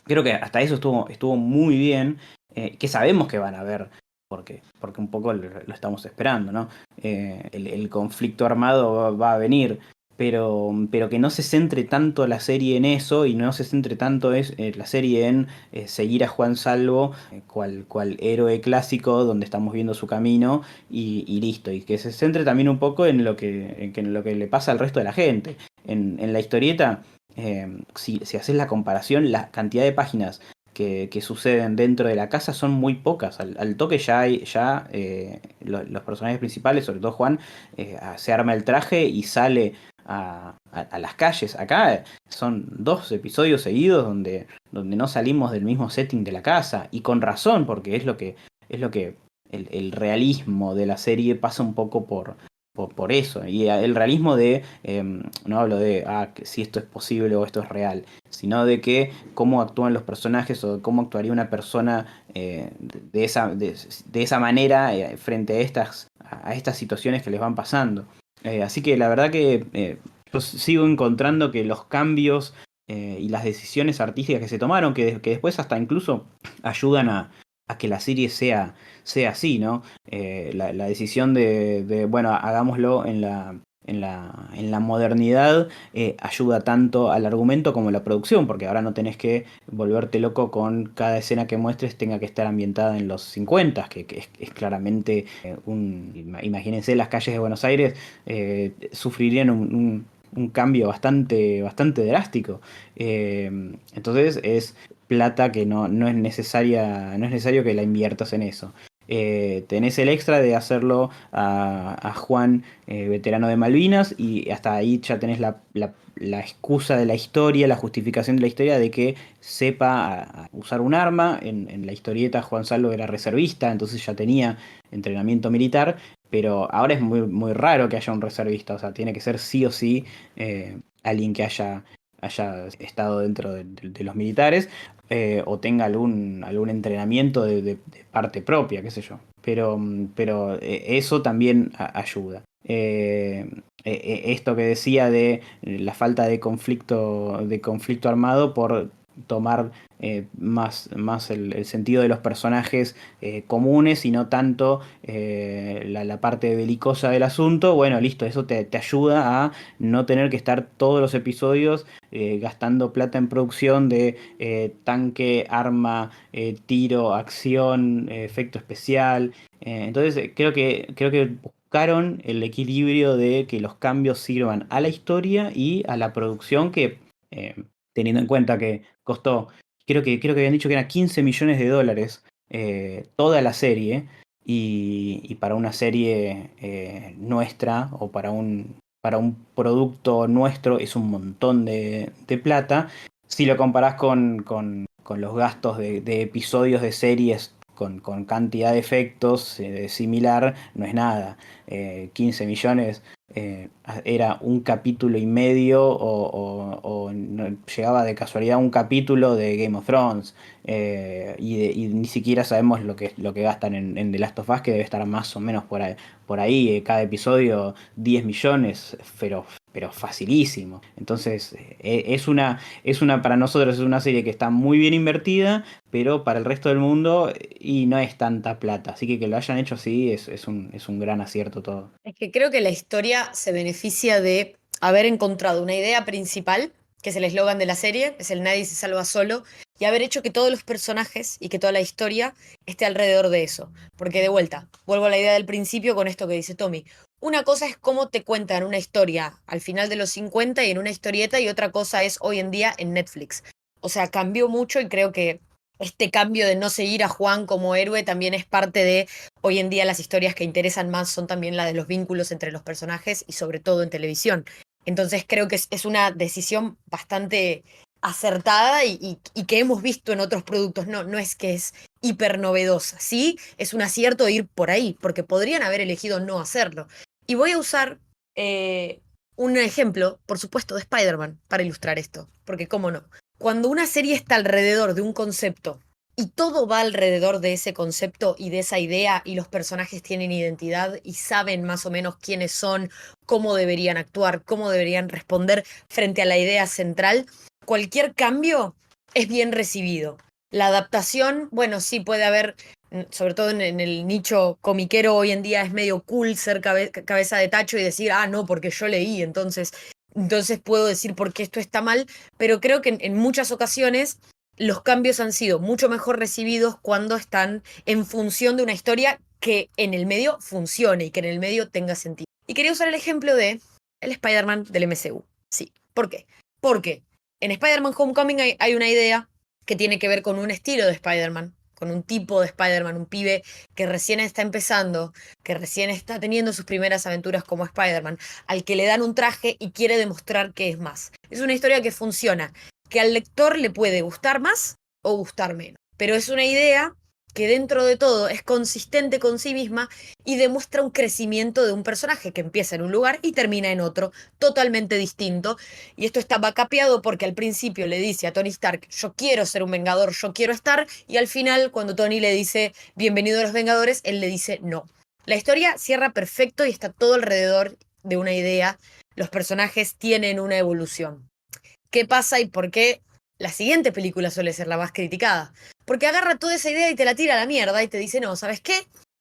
Creo que hasta eso estuvo muy bien, que sabemos que van a haber, porque un poco lo estamos esperando, ¿no? El conflicto armado va a venir, pero que no se centre tanto la serie en eso y no se centre tanto la serie en seguir a Juan Salvo, cual héroe clásico donde estamos viendo su camino y listo, y que se centre también un poco en lo que le pasa al resto de la gente. En la historieta, si haces la comparación, la cantidad de páginas que suceden dentro de la casa son muy pocas. Al toque los personajes principales, sobre todo Juan, se arma el traje y sale a las calles. Acá son 2 episodios seguidos donde no salimos del mismo setting de la casa. Y con razón, porque es lo que el realismo de la serie pasa un poco por eso. Y el realismo no hablo de que si esto es posible o esto es real, sino de que cómo actúan los personajes o cómo actuaría una persona de esa manera frente a estas situaciones que les van pasando. Así que la verdad que yo sigo encontrando que los cambios y las decisiones artísticas que se tomaron, que después hasta incluso ayudan a que la serie sea así, ¿no? La decisión bueno, hagámoslo en la modernidad, ayuda tanto al argumento como a la producción, porque ahora no tenés que volverte loco con cada escena que muestres tenga que estar ambientada en los 50, que es claramente imagínense, las calles de Buenos Aires sufrirían un cambio bastante drástico. Entonces es plata que no es necesaria, no es necesario que la inviertas en eso. tenés el extra de hacerlo a Juan, veterano de Malvinas, y hasta ahí ya tenés la excusa de la historia, la justificación de la historia de que sepa a usar un arma. En la historieta Juan Salvo era reservista, entonces ya tenía entrenamiento militar, pero ahora es muy, muy raro que haya un reservista, o sea, tiene que ser sí o sí alguien que haya estado dentro de los militares, o tenga algún entrenamiento de parte propia, qué sé yo. Pero eso también ayuda. Esto que decía de la falta de conflicto armado por tomar más el sentido de los personajes comunes y no tanto la parte belicosa del asunto. Bueno, listo, eso te ayuda a no tener que estar todos los episodios gastando plata en producción de tanque, arma, tiro, acción, efecto especial. Entonces, creo que buscaron el equilibrio de que los cambios sirvan a la historia y a la producción que, teniendo en cuenta que costó, creo que habían dicho que eran $15 millones toda la serie, y para una serie nuestra, o para un producto nuestro, es un montón de plata. Si lo comparás con los gastos de episodios de series con cantidad de efectos similar, no es nada. 15 millones era un capítulo y medio, o llegaba de casualidad un capítulo de Game of Thrones. Y ni siquiera sabemos lo que gastan en The Last of Us, que debe estar más o menos por ahí, cada episodio 10 millones, pero facilísimo. Entonces, para nosotros es una serie que está muy bien invertida, pero para el resto del mundo y no es tanta plata. Así que lo hayan hecho así es un gran acierto todo. Es que creo que la historia se beneficia de haber encontrado una idea principal, que es el eslogan de la serie, es el nadie se salva solo, y haber hecho que todos los personajes y que toda la historia esté alrededor de eso. Porque de vuelta, vuelvo a la idea del principio con esto que dice Tommy. Una cosa es cómo te cuentan una historia al final de los 50 y en una historieta, y otra cosa es hoy en día en Netflix. O sea, cambió mucho, y creo que este cambio de no seguir a Juan como héroe también es parte de hoy en día las historias que interesan más son también las de los vínculos entre los personajes y sobre todo en televisión. Entonces creo que es una decisión bastante acertada y que hemos visto en otros productos. No, no es que es hiper novedosa. Sí, es un acierto ir por ahí, porque podrían haber elegido no hacerlo. Y voy a usar un ejemplo, por supuesto, de Spider-Man para ilustrar esto, porque cómo no. Cuando una serie está alrededor de un concepto y todo va alrededor de ese concepto y de esa idea, y los personajes tienen identidad y saben más o menos quiénes son, cómo deberían actuar, cómo deberían responder frente a la idea central, cualquier cambio es bien recibido. La adaptación, bueno, sí puede haber, sobre todo en el nicho comiquero hoy en día es medio cool ser cabeza de tacho y decir, ah, no, porque yo leí, entonces puedo decir por qué esto está mal, pero creo que en muchas ocasiones los cambios han sido mucho mejor recibidos cuando están en función de una historia que en el medio funcione y que en el medio tenga sentido. Y quería usar el ejemplo de el Spider-Man del MCU. Sí. ¿Por qué? Porque en Spider-Man Homecoming hay una idea que tiene que ver con un estilo de Spider-Man, con un tipo de Spider-Man, un pibe que recién está empezando, que recién está teniendo sus primeras aventuras como Spider-Man, al que le dan un traje y quiere demostrar que es más. Es una historia que funciona, que al lector le puede gustar más o gustar menos, pero es una idea que dentro de todo es consistente con sí misma y demuestra un crecimiento de un personaje que empieza en un lugar y termina en otro, totalmente distinto. Y esto está capeado porque al principio le dice a Tony Stark, yo quiero ser un Vengador, yo quiero estar, y al final cuando Tony le dice, bienvenido a los Vengadores, él le dice no. La historia cierra perfecto y está todo alrededor de una idea. Los personajes tienen una evolución. ¿Qué pasa y por qué la siguiente película suele ser la más criticada? Porque agarra toda esa idea y te la tira a la mierda y te dice, no, ¿sabes qué?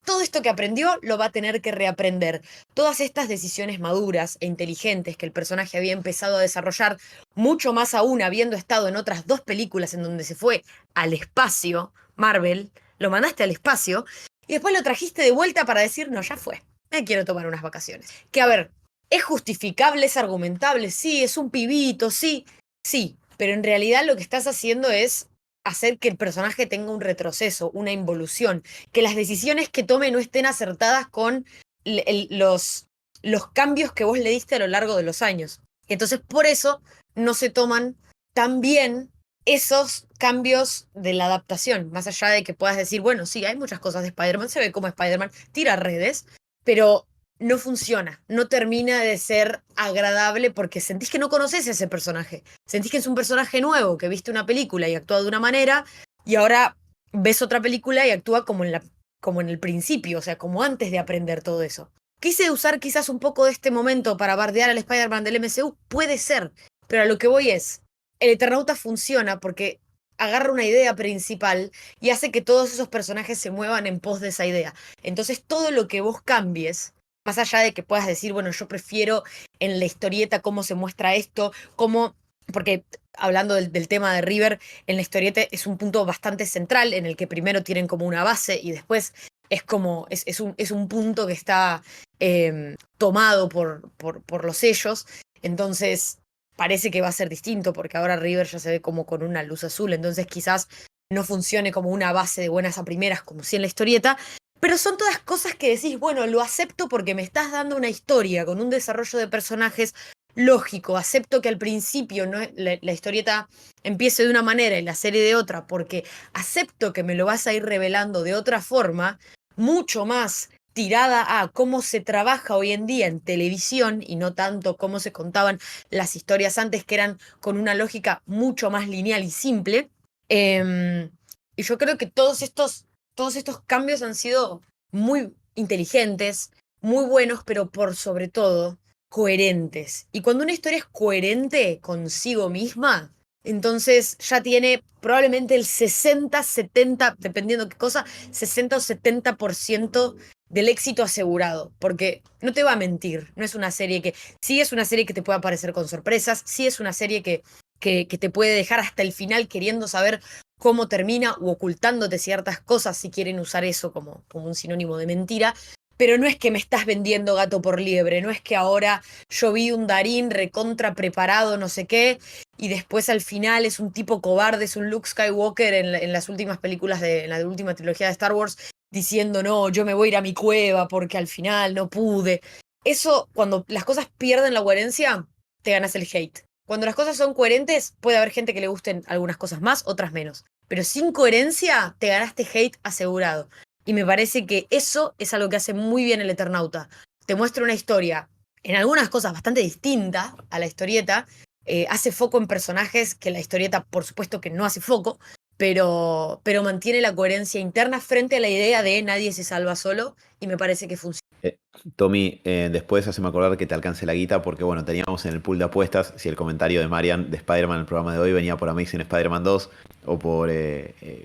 Todo esto que aprendió lo va a tener que reaprender. Todas estas decisiones maduras e inteligentes que el personaje había empezado a desarrollar, mucho más aún habiendo estado en otras dos películas en donde se fue al espacio, Marvel, lo mandaste al espacio, y después lo trajiste de vuelta para decir, no, ya fue, me quiero tomar unas vacaciones. Que a ver, ¿es justificable, es argumentable? Sí, es un pibito, sí, sí, pero en realidad lo que estás haciendo es hacer que el personaje tenga un retroceso, una involución, que las decisiones que tome no estén acertadas con los cambios que vos le diste a lo largo de los años. Entonces, por eso no se toman tan bien esos cambios de la adaptación, más allá de que puedas decir, bueno, sí, hay muchas cosas de Spider-Man, se ve como Spider-Man tira redes, pero no funciona, no termina de ser agradable porque sentís que no conoces a ese personaje, sentís que es un personaje nuevo, que viste una película y actúa de una manera, y ahora ves otra película y actúa como en el principio, o sea, como antes de aprender todo eso. Quise usar quizás un poco de este momento para bardear al Spider-Man del MCU, puede ser, pero a lo que voy es, el Eternauta funciona porque agarra una idea principal y hace que todos esos personajes se muevan en pos de esa idea. Entonces todo lo que vos cambies, más allá de que puedas decir, bueno, yo prefiero en la historieta cómo se muestra esto, cómo, porque hablando del tema de River, en la historieta es un punto bastante central en el que primero tienen como una base y después es como, es un punto que está tomado por los sellos. Entonces parece que va a ser distinto porque ahora River ya se ve como con una luz azul, entonces quizás no funcione como una base de buenas a primeras como si en la historieta, pero son todas cosas que decís, bueno, lo acepto porque me estás dando una historia con un desarrollo de personajes lógico, acepto que al principio no, la historieta empiece de una manera y la serie de otra, porque acepto que me lo vas a ir revelando de otra forma, mucho más tirada a cómo se trabaja hoy en día en televisión y no tanto cómo se contaban las historias antes, que eran con una lógica mucho más lineal y simple. Y yo creo que todos estos cambios han sido muy inteligentes, muy buenos, pero por sobre todo coherentes. Y cuando una historia es coherente consigo misma, entonces ya tiene probablemente el 60, 70, dependiendo qué cosa, 60 o 70% del éxito asegurado. Porque no te va a mentir, no es una serie que, sí es una serie que te puede aparecer con sorpresas, sí es una serie que te puede dejar hasta el final queriendo saber cómo termina u ocultándote ciertas cosas si quieren usar eso como un sinónimo de mentira. Pero no es que me estás vendiendo gato por liebre, no es que ahora yo vi un Darín recontra preparado, no sé qué, y después al final es un tipo cobarde, es un Luke Skywalker en las últimas películas, en la última trilogía de Star Wars, diciendo, no, yo me voy a ir a mi cueva porque al final no pude. Eso, cuando las cosas pierden la coherencia, te ganas el hate. Cuando las cosas son coherentes, puede haber gente que le gusten algunas cosas más, otras menos. Pero sin coherencia, te ganaste hate asegurado. Y me parece que eso es algo que hace muy bien el Eternauta. Te muestra una historia, en algunas cosas bastante distinta a la historieta. Hace foco en personajes que la historieta, por supuesto, que no hace foco, pero mantiene la coherencia interna frente a la idea de nadie se salva solo. Y me parece que funciona. Tommy, después haceme acordar que te alcance la guita porque, bueno, teníamos en el pool de apuestas si el comentario de Marian de Spider-Man en el programa de hoy venía por Amazing Spider-Man 2 o por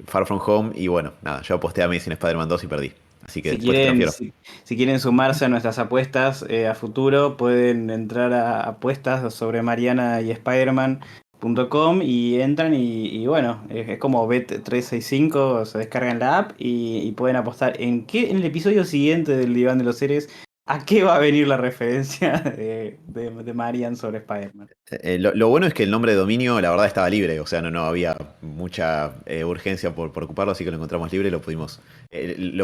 Far From Home. Y bueno, nada, yo aposté a Amazing Spider-Man 2 y perdí. Así que Si después te quieren, transfiero. si quieren sumarse a nuestras apuestas a futuro, pueden entrar a apuestas sobre Mariana y Spider-Man.com y entran y bueno, es como Bet365, se descargan la app y pueden apostar en el episodio siguiente del Diván de los Seres, a qué va a venir la referencia de Marian sobre Spider-Man. Lo bueno es que el nombre de dominio, la verdad, estaba libre. O sea, no había mucha urgencia por ocuparlo, así que lo encontramos libre y lo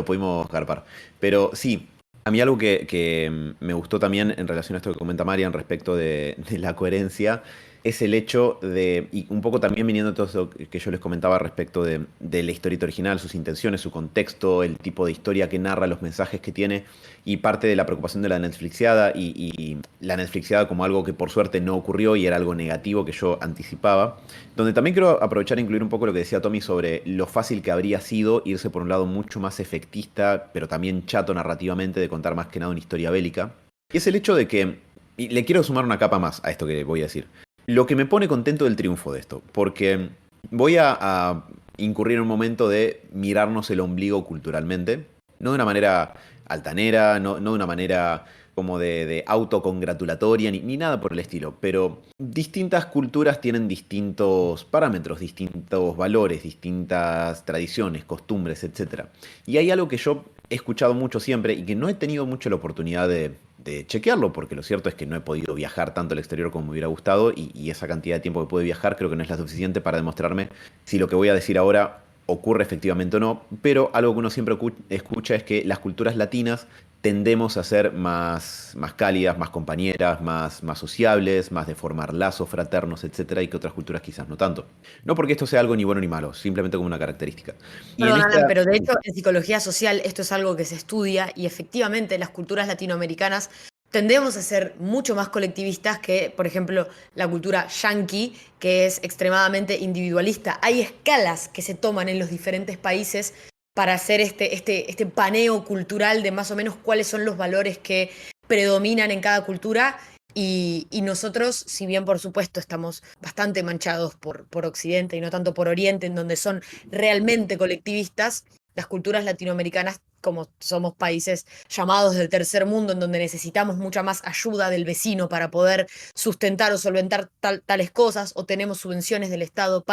pudimos garpar. Pero sí, a mí algo que me gustó también en relación a esto que comenta Marian respecto de la coherencia es el hecho de, y un poco también viniendo de todo eso que yo les comentaba respecto de la historieta original, sus intenciones, su contexto, el tipo de historia que narra, los mensajes que tiene, y parte de la preocupación de la Netflixiada y la Netflixiada como algo que por suerte no ocurrió y era algo negativo que yo anticipaba, donde también quiero aprovechar e incluir un poco lo que decía Tommy sobre lo fácil que habría sido irse por un lado mucho más efectista, pero también chato narrativamente de contar más que nada una historia bélica. Y es el hecho de que, y le quiero sumar una capa más a esto que voy a decir, lo que me pone contento del triunfo de esto, porque voy a incurrir en un momento de mirarnos el ombligo culturalmente, no de una manera altanera, no de una manera como de autocongratulatoria, ni nada por el estilo, pero distintas culturas tienen distintos parámetros, distintos valores, distintas tradiciones, costumbres, etc. Y hay algo que yo he escuchado mucho siempre y que no he tenido mucho la oportunidad de chequearlo, porque lo cierto es que no he podido viajar tanto al exterior como me hubiera gustado y esa cantidad de tiempo que pude viajar creo que no es la suficiente para demostrarme si lo que voy a decir ahora ocurre efectivamente o no, pero algo que uno siempre escucha es que las culturas latinas tendemos a ser más cálidas, más compañeras, más sociables, más de formar lazos fraternos, etcétera, y que otras culturas quizás no tanto. No porque esto sea algo ni bueno ni malo, simplemente como una característica. Y en Perdón, Alan, esta... pero de hecho en psicología social esto es algo que se estudia y efectivamente las culturas latinoamericanas tendemos a ser mucho más colectivistas que, por ejemplo, la cultura yanqui, que es extremadamente individualista. Hay escalas que se toman en los diferentes países para hacer este paneo cultural de más o menos cuáles son los valores que predominan en cada cultura. Y nosotros, si bien por supuesto estamos bastante manchados por Occidente y no tanto por Oriente, en donde son realmente colectivistas, las culturas latinoamericanas, como somos países llamados del tercer mundo, en donde necesitamos mucha más ayuda del vecino para poder sustentar o solventar tales cosas, o tenemos subvenciones del Estado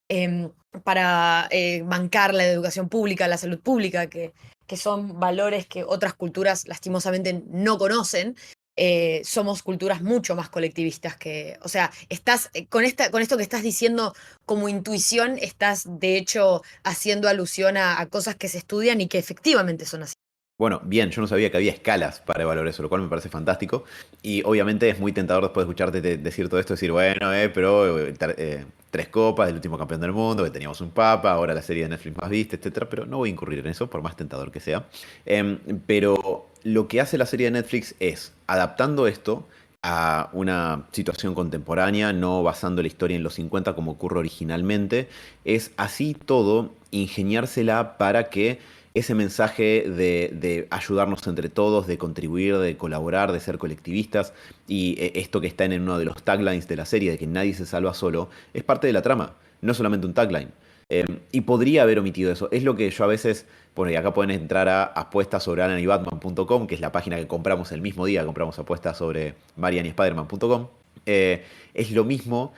em, para bancar la educación pública, la salud pública, que son valores que otras culturas lastimosamente no conocen. Somos culturas mucho más colectivistas que, o sea, estás con esto que estás diciendo como intuición, estás de hecho haciendo alusión a cosas que se estudian y que efectivamente son así. Bueno, bien, yo no sabía que había escalas para evaluar eso, lo cual me parece fantástico. Y obviamente es muy tentador después de escucharte decir todo esto, decir, bueno, pero tres copas del último campeón del mundo, que teníamos un papa, ahora la serie de Netflix más vista, etcétera. Pero no voy a incurrir en eso, por más tentador que sea. Pero lo que hace la serie de Netflix es, adaptando esto a una situación contemporánea, no basando la historia en los 50 como ocurre originalmente, es así todo ingeniársela para que ese mensaje de ayudarnos entre todos, de contribuir, de colaborar, de ser colectivistas, y esto que está en uno de los taglines de la serie, de que nadie se salva solo, es parte de la trama, no solamente un tagline. Y podría haber omitido eso. Es lo que yo a veces, bueno, y acá pueden entrar a apuestasobrealannybatman.com, que es la página que compramos el mismo día, compramos apuestas sobre Marian y Spiderman.com. Es lo mismo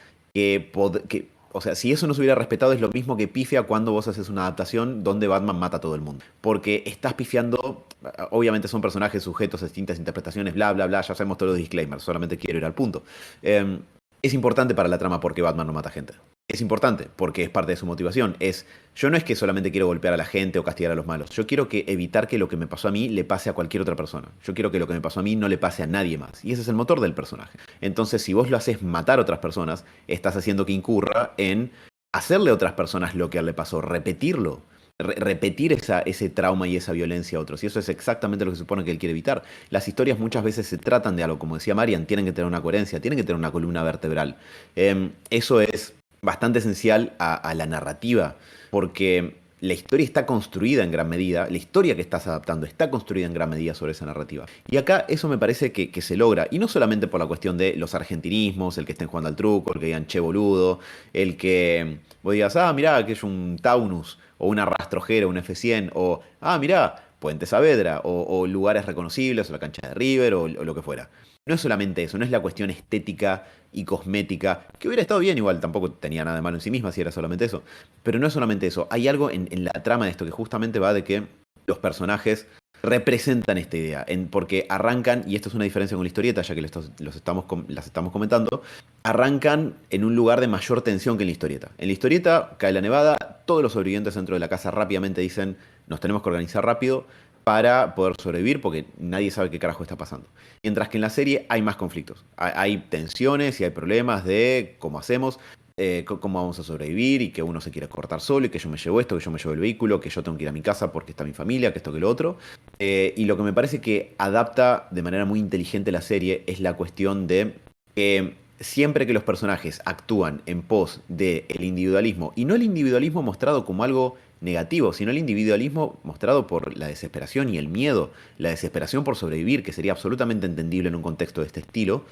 o sea, si eso no se hubiera respetado, es lo mismo que pifia cuando vos haces una adaptación donde Batman mata a todo el mundo. Porque estás pifiando, obviamente son personajes sujetos a distintas interpretaciones, bla, bla, bla, ya sabemos todos los disclaimers, solamente quiero ir al punto. Es importante para la trama porque Batman no mata gente. Es importante porque es parte de su motivación. Yo no es que solamente quiero golpear a la gente o castigar a los malos. Yo quiero evitar que lo que me pasó a mí le pase a cualquier otra persona. Yo quiero que lo que me pasó a mí no le pase a nadie más. Y ese es el motor del personaje. Entonces, si vos lo haces matar a otras personas, estás haciendo que incurra en hacerle a otras personas lo que a él le pasó, repetirlo. Repetir ese trauma y esa violencia a otros. Y eso es exactamente lo que se supone que él quiere evitar. Las historias muchas veces se tratan de algo, como decía Marian, tienen que tener una coherencia, tienen que tener una columna vertebral. Eso es bastante esencial a la narrativa, porque la historia está construida en gran medida, la historia que estás adaptando está construida en gran medida sobre esa narrativa. Y acá eso me parece que se logra, y no solamente por la cuestión de los argentinismos, el que estén jugando al truco, el que digan che boludo, el que vos digas, ah, mirá, que es un Taunus, o una rastrojera, un F100, o, ah, mirá, Puente Saavedra, o lugares reconocibles, o la cancha de River, o lo que fuera. No es solamente eso, no es la cuestión estética y cosmética, que hubiera estado bien igual, tampoco tenía nada de malo en sí misma si era solamente eso. Pero no es solamente eso, hay algo en la trama de esto que justamente va de que los personajes representan esta idea, porque arrancan, y esto es una diferencia con la historieta, ya que las estamos comentando, arrancan en un lugar de mayor tensión que en la historieta. En la historieta cae la nevada, todos los sobrevivientes dentro de la casa rápidamente dicen, nos tenemos que organizar rápido para poder sobrevivir porque nadie sabe qué carajo está pasando. Mientras que en la serie hay más conflictos. Hay tensiones y hay problemas de cómo hacemos, cómo vamos a sobrevivir y que uno se quiere cortar solo y que yo me llevo esto, que yo me llevo el vehículo, que yo tengo que ir a mi casa porque está mi familia, que esto, que lo otro. Y lo que me parece que adapta de manera muy inteligente la serie es la cuestión de que siempre que los personajes actúan en pos del individualismo, y no el individualismo mostrado como algo negativo, sino el individualismo mostrado por la desesperación y el miedo, la desesperación por sobrevivir, que sería absolutamente entendible en un contexto de este estilo,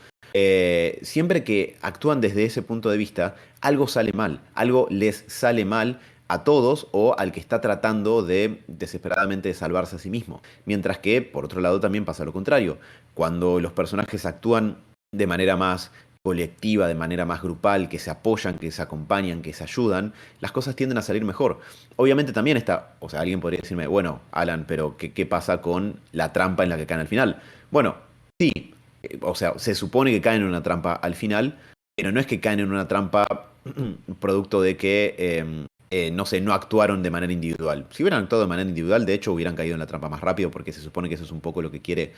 siempre que actúan desde ese punto de vista, algo sale mal, algo les sale mal a todos o al que está tratando de desesperadamente de salvarse a sí mismo. Mientras que, por otro lado, también pasa lo contrario. Cuando los personajes actúan de manera más colectiva, de manera más grupal, que se apoyan, que se acompañan, que se ayudan, las cosas tienden a salir mejor. Obviamente también está, o sea, alguien podría decirme, bueno, Alan, pero ¿qué pasa con la trampa en la que caen al final? Bueno, Sí, o sea, se supone que caen en una trampa al final, pero no es que caen en una trampa producto de que, no sé, no actuaron de manera individual. Si hubieran actuado de manera individual, de hecho, hubieran caído en la trampa más rápido, porque se supone que eso es un poco lo que quiere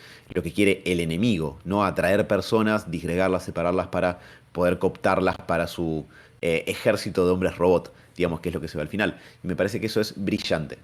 el enemigo, ¿no? Atraer personas, disgregarlas, separarlas para poder cooptarlas para su ejército de hombres robot, digamos, que es lo que se ve al final. Y me parece que eso es brillante.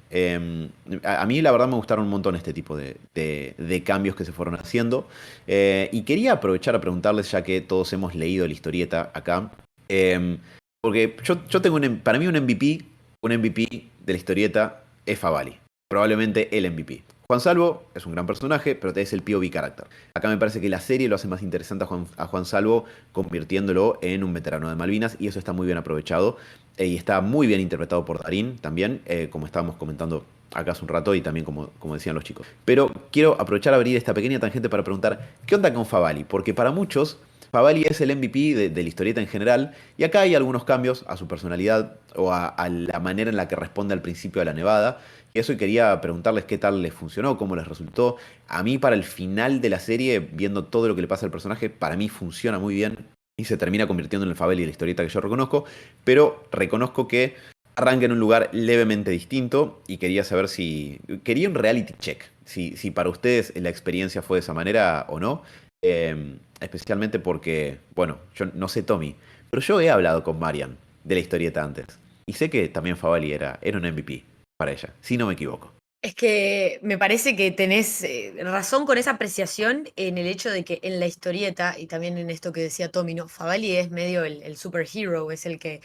A mí, la verdad, me gustaron un montón este tipo de cambios que se fueron haciendo. Y quería aprovechar a preguntarles, ya que todos hemos leído la historieta acá, eh, porque yo tengo para mí un MVP de la historieta es Favali, probablemente el MVP. Juan Salvo es un gran personaje, pero es el POV character. Acá me parece que la serie lo hace más interesante a Juan Salvo, convirtiéndolo en un veterano de Malvinas, y eso está muy bien aprovechado. Y está muy bien interpretado por Darín también, como estábamos comentando acá hace un rato y también como decían los chicos. Pero quiero aprovechar a abrir esta pequeña tangente para preguntar, ¿qué onda con Favali? Porque para muchos, Favali es el MVP de la historieta en general, y acá hay algunos cambios a su personalidad o a la manera en la que responde al principio de la nevada. Y eso, y quería preguntarles qué tal les funcionó, cómo les resultó. A mí, para el final de la serie, viendo todo lo que le pasa al personaje, para mí funciona muy bien y se termina convirtiendo en el Favali de la historieta que yo reconozco, pero reconozco que arranca en un lugar levemente distinto y quería saber si... Quería un reality check, si para ustedes la experiencia fue de esa manera o no. Especialmente porque, bueno, yo no sé Tommy, pero yo he hablado con Marian de la historieta antes. Y sé que también Favali era un MVP para ella, si no me equivoco. Es que me parece que tenés razón con esa apreciación en el hecho de que en la historieta, y también en esto que decía Tommy, ¿no? Favali es medio el superhero, es el que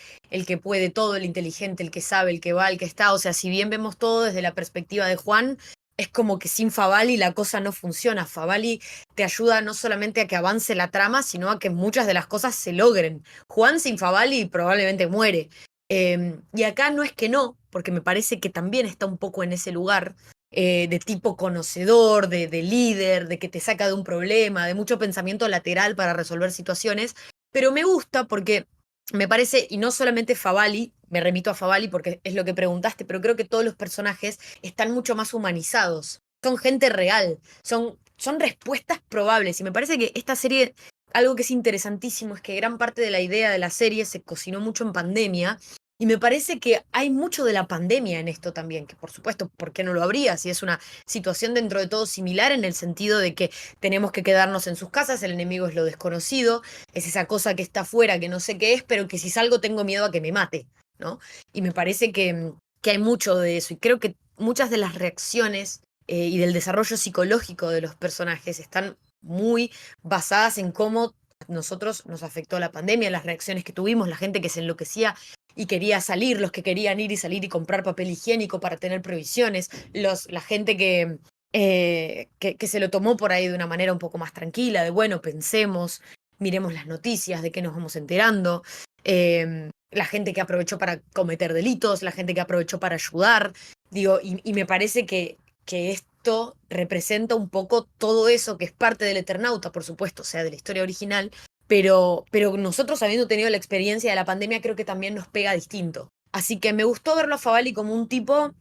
puede todo, el inteligente, el que sabe, el que va, el que está. O sea, si bien vemos todo desde la perspectiva de Juan, es como que sin Favali la cosa no funciona. Favali te ayuda no solamente a que avance la trama, sino a que muchas de las cosas se logren. Juan sin Favali probablemente muere. Y acá no es que no, porque me parece que también está un poco en ese lugar de tipo conocedor, de líder, de que te saca de un problema, de mucho pensamiento lateral para resolver situaciones, pero me gusta porque me parece, y no solamente Favali, me remito a Favali porque es lo que preguntaste, pero creo que todos los personajes están mucho más humanizados, son gente real, son respuestas probables, y me parece que esta serie... Algo que es interesantísimo es que gran parte de la idea de la serie se cocinó mucho en pandemia y me parece que hay mucho de la pandemia en esto también, que por supuesto, ¿por qué no lo habría? Si es una situación dentro de todo similar en el sentido de que tenemos que quedarnos en sus casas, el enemigo es lo desconocido, es esa cosa que está afuera, que no sé qué es, pero que si salgo tengo miedo a que me mate, ¿no? Y me parece que hay mucho de eso y creo que muchas de las reacciones y del desarrollo psicológico de los personajes están muy basadas en cómo nosotros nos afectó la pandemia, las reacciones que tuvimos, la gente que se enloquecía y quería salir, los que querían ir y salir y comprar papel higiénico para tener provisiones, la gente que se lo tomó por ahí de una manera un poco más tranquila, de bueno, pensemos, miremos las noticias, de qué nos vamos enterando, la gente que aprovechó para cometer delitos, la gente que aprovechó para ayudar, digo, y me parece que esto representa un poco todo eso que es parte del Eternauta, por supuesto, o sea, de la historia original, pero nosotros habiendo tenido la experiencia de la pandemia creo que también nos pega distinto. Así que me gustó verlo a Favali como un tipo,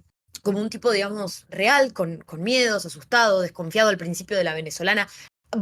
digamos, real, con miedos, asustado, desconfiado al principio de la venezolana.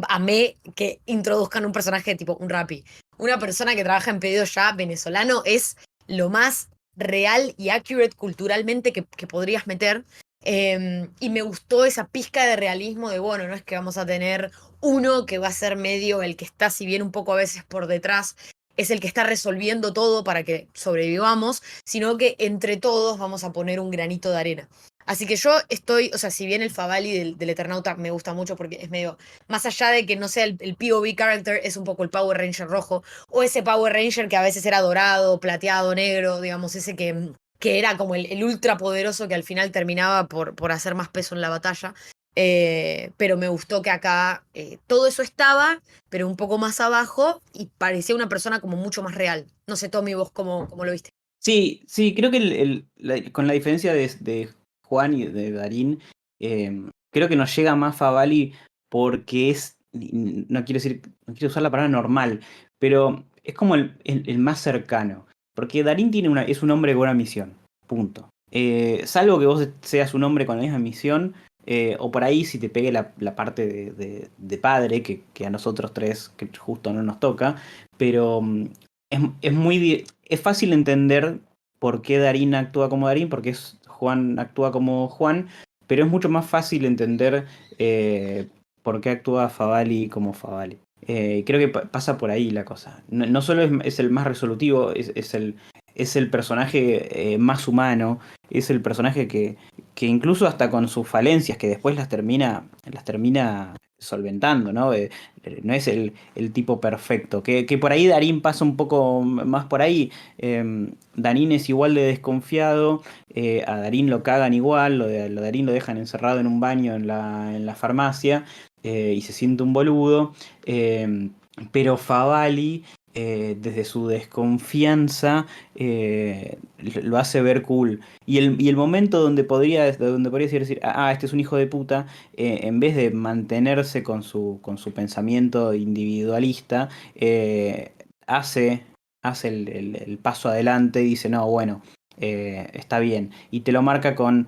Amé que introduzcan un personaje tipo un rapi. Una persona que trabaja en pedido ya venezolano es lo más real y accurate culturalmente que podrías meter. Y me gustó esa pizca de realismo de, bueno, no es que vamos a tener uno que va a ser medio el que está, si bien un poco a veces por detrás, es el que está resolviendo todo para que sobrevivamos, sino que entre todos vamos a poner un granito de arena. Así que yo estoy, o sea, si bien el Favali del Eternauta me gusta mucho porque es medio, más allá de que no sea el POV character, es un poco el Power Ranger rojo, o ese Power Ranger que a veces era dorado, plateado, negro, digamos, ese que era como el ultra poderoso que al final terminaba por hacer más peso en la batalla. Pero me gustó que acá todo eso estaba, pero un poco más abajo y parecía una persona como mucho más real. No sé, Tommy, vos cómo lo viste. Sí, sí, creo que con la diferencia de Juan y de Darín, creo que nos llega más Favali porque no quiero decir, no quiero usar la palabra normal, pero es como el más cercano. Porque Darín es un hombre con una misión, punto. Salvo que vos seas un hombre con la misma misión, o por ahí si te pegue la parte de padre, que a nosotros tres, que justo no nos toca, pero es fácil entender por qué Darín actúa como Darín, porque Juan actúa como Juan, pero es mucho más fácil entender eh, por qué actúa Favali como Favali. Creo que pasa por ahí la cosa. No solo es el más resolutivo, es el personaje más humano, es el personaje que incluso hasta con sus falencias, que después las termina solventando, ¿no? No es el tipo perfecto, que por ahí Darín pasa un poco más por ahí. Darín es igual de desconfiado, a Darín lo cagan igual, lo de Darín lo dejan encerrado en un baño en la farmacia, y se siente un boludo, pero Favali, desde su desconfianza, lo hace ver cool. Y el momento donde podría decir, este es un hijo de puta, en vez de mantenerse con su pensamiento individualista, hace, hace el paso adelante y dice, no, bueno, está bien. Y te lo marca con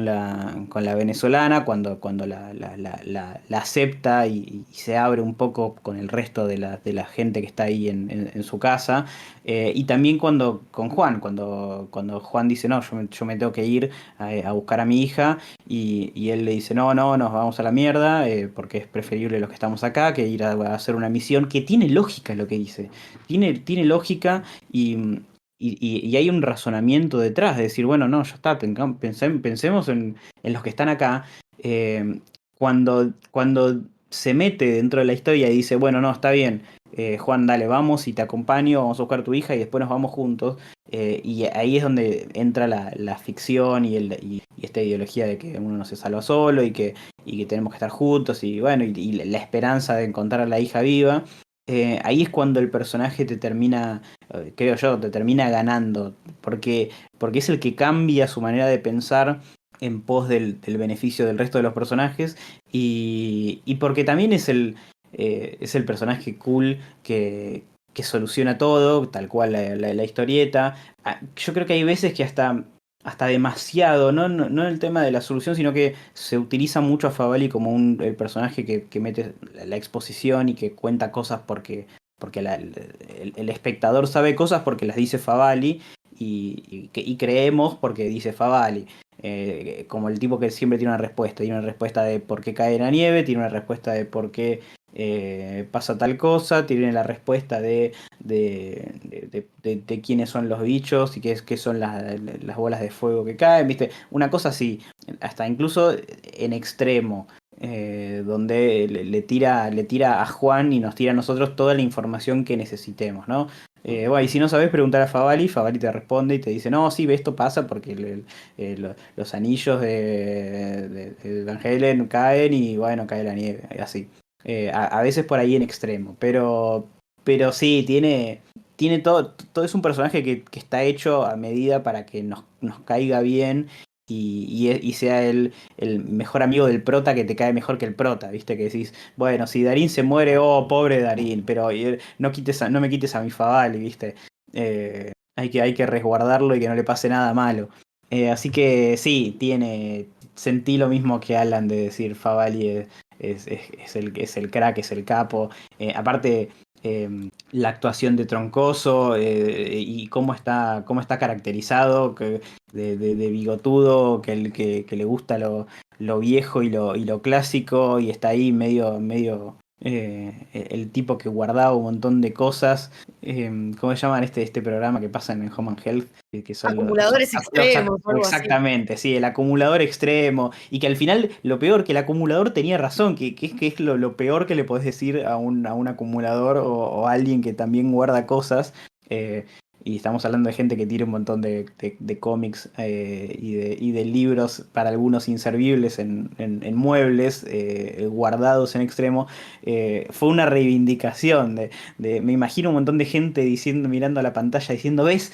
la venezolana, cuando la acepta y se abre un poco con el resto de la gente que está ahí en su casa. Y también con Juan, cuando Juan dice, no, yo me tengo que ir a buscar a mi hija, y él le dice, no, no, nos vamos a la mierda, porque es preferible los que estamos acá que ir a hacer una misión que tiene lógica lo que dice. Tiene lógica y hay un razonamiento detrás, de decir, bueno, no, ya está, pensemos en los que están acá. Cuando se mete dentro de la historia y dice, bueno, no, está bien, Juan, dale, vamos y te acompaño, vamos a buscar a tu hija y después nos vamos juntos. Y ahí es donde entra la ficción y esta ideología de que uno no se salva solo y que tenemos que estar juntos y bueno, y la esperanza de encontrar a la hija viva. Ahí es cuando el personaje te termina, creo yo, te termina ganando, porque es el que cambia su manera de pensar en pos del beneficio del resto de los personajes, y porque también es el personaje cool que soluciona todo, tal cual la historieta. Yo creo que hay veces que hasta demasiado, no el tema de la solución, sino que se utiliza mucho a Favali como el personaje que mete la exposición y que cuenta cosas porque el espectador sabe cosas porque las dice Favali, y creemos porque dice Favali. Como el tipo que siempre tiene una respuesta de por qué cae la nieve, tiene una respuesta de por qué pasa tal cosa, tiene la respuesta de quiénes son los bichos y qué son las bolas de fuego que caen, ¿viste? Una cosa así, hasta incluso en extremo, donde le tira a Juan y nos tira a nosotros toda la información que necesitemos, ¿no? Bueno, y si no sabes preguntar a Favali, Favali te responde y te dice, no, sí, esto pasa porque los anillos de Van Halen caen y bueno, cae la nieve, así. A veces por ahí en extremo, pero sí, tiene todo es un personaje que está hecho a medida para que nos caiga bien y sea el mejor amigo del prota que te cae mejor que el prota, ¿viste? Que decís, bueno, si Darín se muere, oh, pobre Darín, pero no me quites a mi Favali, ¿viste? Hay que resguardarlo y que no le pase nada malo. Así que sí, sentí lo mismo que Alan de decir Favali es el crack, es el capo. Aparte, la actuación de Troncoso, y cómo está caracterizado, de bigotudo, que le gusta lo viejo y lo clásico, y está ahí medio el tipo que guardaba un montón de cosas. ¿Cómo se llaman este programa que pasan en Home and Health? Que son Acumuladores extremos o algo así. exactamente, sí, el acumulador extremo, y que al final lo peor, que el acumulador tenía razón, que es lo peor que le podés decir a un acumulador o a alguien que también guarda cosas. eh, y estamos hablando de gente que tiene un montón de cómics, y de libros para algunos inservibles en muebles, guardados en extremo. Fue una reivindicación me imagino un montón de gente diciendo, mirando a la pantalla, diciendo, ves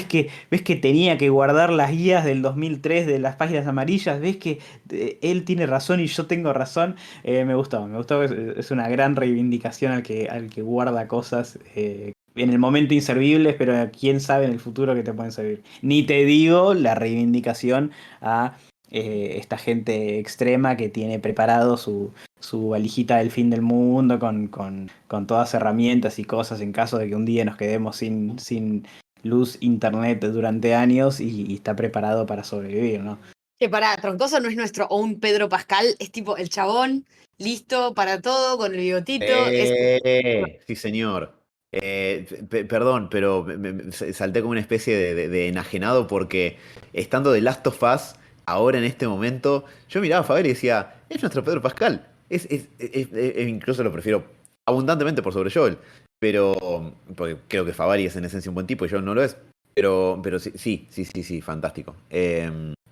que tenía que guardar las guías del 2003 de las páginas amarillas, ves que él tiene razón y yo tengo razón. Me gustó, es una gran reivindicación al que guarda cosas, en el momento inservibles, pero quién sabe en el futuro que te pueden servir. Ni te digo la reivindicación a esta gente extrema que tiene preparado su valijita del fin del mundo con todas herramientas y cosas en caso de que un día nos quedemos sin luz, internet durante años y está preparado para sobrevivir, ¿no? Que para Troncoso no es nuestro own Pedro Pascal, es tipo el chabón, listo para todo, con el bigotito. Sí, señor. Perdón, pero salté como una especie de enajenado porque estando de Last of Us, ahora en este momento, yo miraba a Faber y decía, es nuestro Pedro Pascal. Incluso lo prefiero abundantemente por sobre Joel. Pero, porque creo que Favari es en esencia un buen tipo y Joel no lo es. Pero sí, sí, fantástico.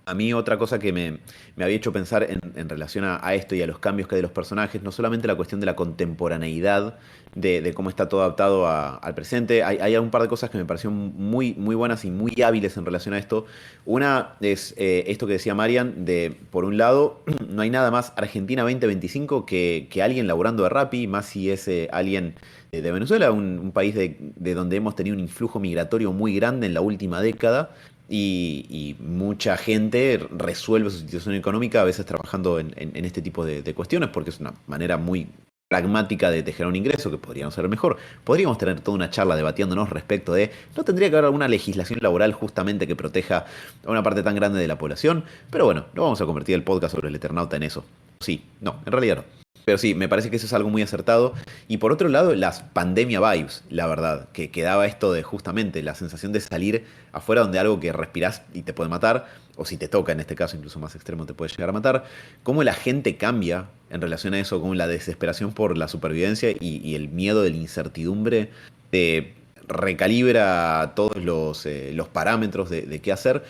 A mí otra cosa que me había hecho pensar en relación a esto y a los cambios que hay de los personajes, no solamente la cuestión de la contemporaneidad, de cómo está todo adaptado al presente, hay un par de cosas que me parecieron muy buenas y muy hábiles en relación a esto. Una es esto que decía Marian, de por un lado, no hay nada más Argentina 2025 que alguien laburando de Rappi, más si es alguien de Venezuela, un país de donde hemos tenido un influjo migratorio muy grande en la última década y mucha gente resuelve su situación económica a veces trabajando en este tipo de cuestiones porque es una manera muy pragmática de generar un ingreso que podríamos ser mejor. Podríamos tener toda una charla debatiéndonos respecto de, ¿no tendría que haber alguna legislación laboral justamente que proteja a una parte tan grande de la población? Pero bueno, no vamos a convertir el podcast sobre el Eternauta en eso. Sí, no, en realidad no. Pero sí, me parece que eso es algo muy acertado. Y por otro lado, las pandemia vibes, la verdad, que daba esto de justamente la sensación de salir afuera donde algo que respirás y te puede matar, o si te toca en este caso, incluso más extremo, te puede llegar a matar. Cómo la gente cambia en relación a eso, con la desesperación por la supervivencia y el miedo de la incertidumbre te recalibra todos los parámetros de qué hacer.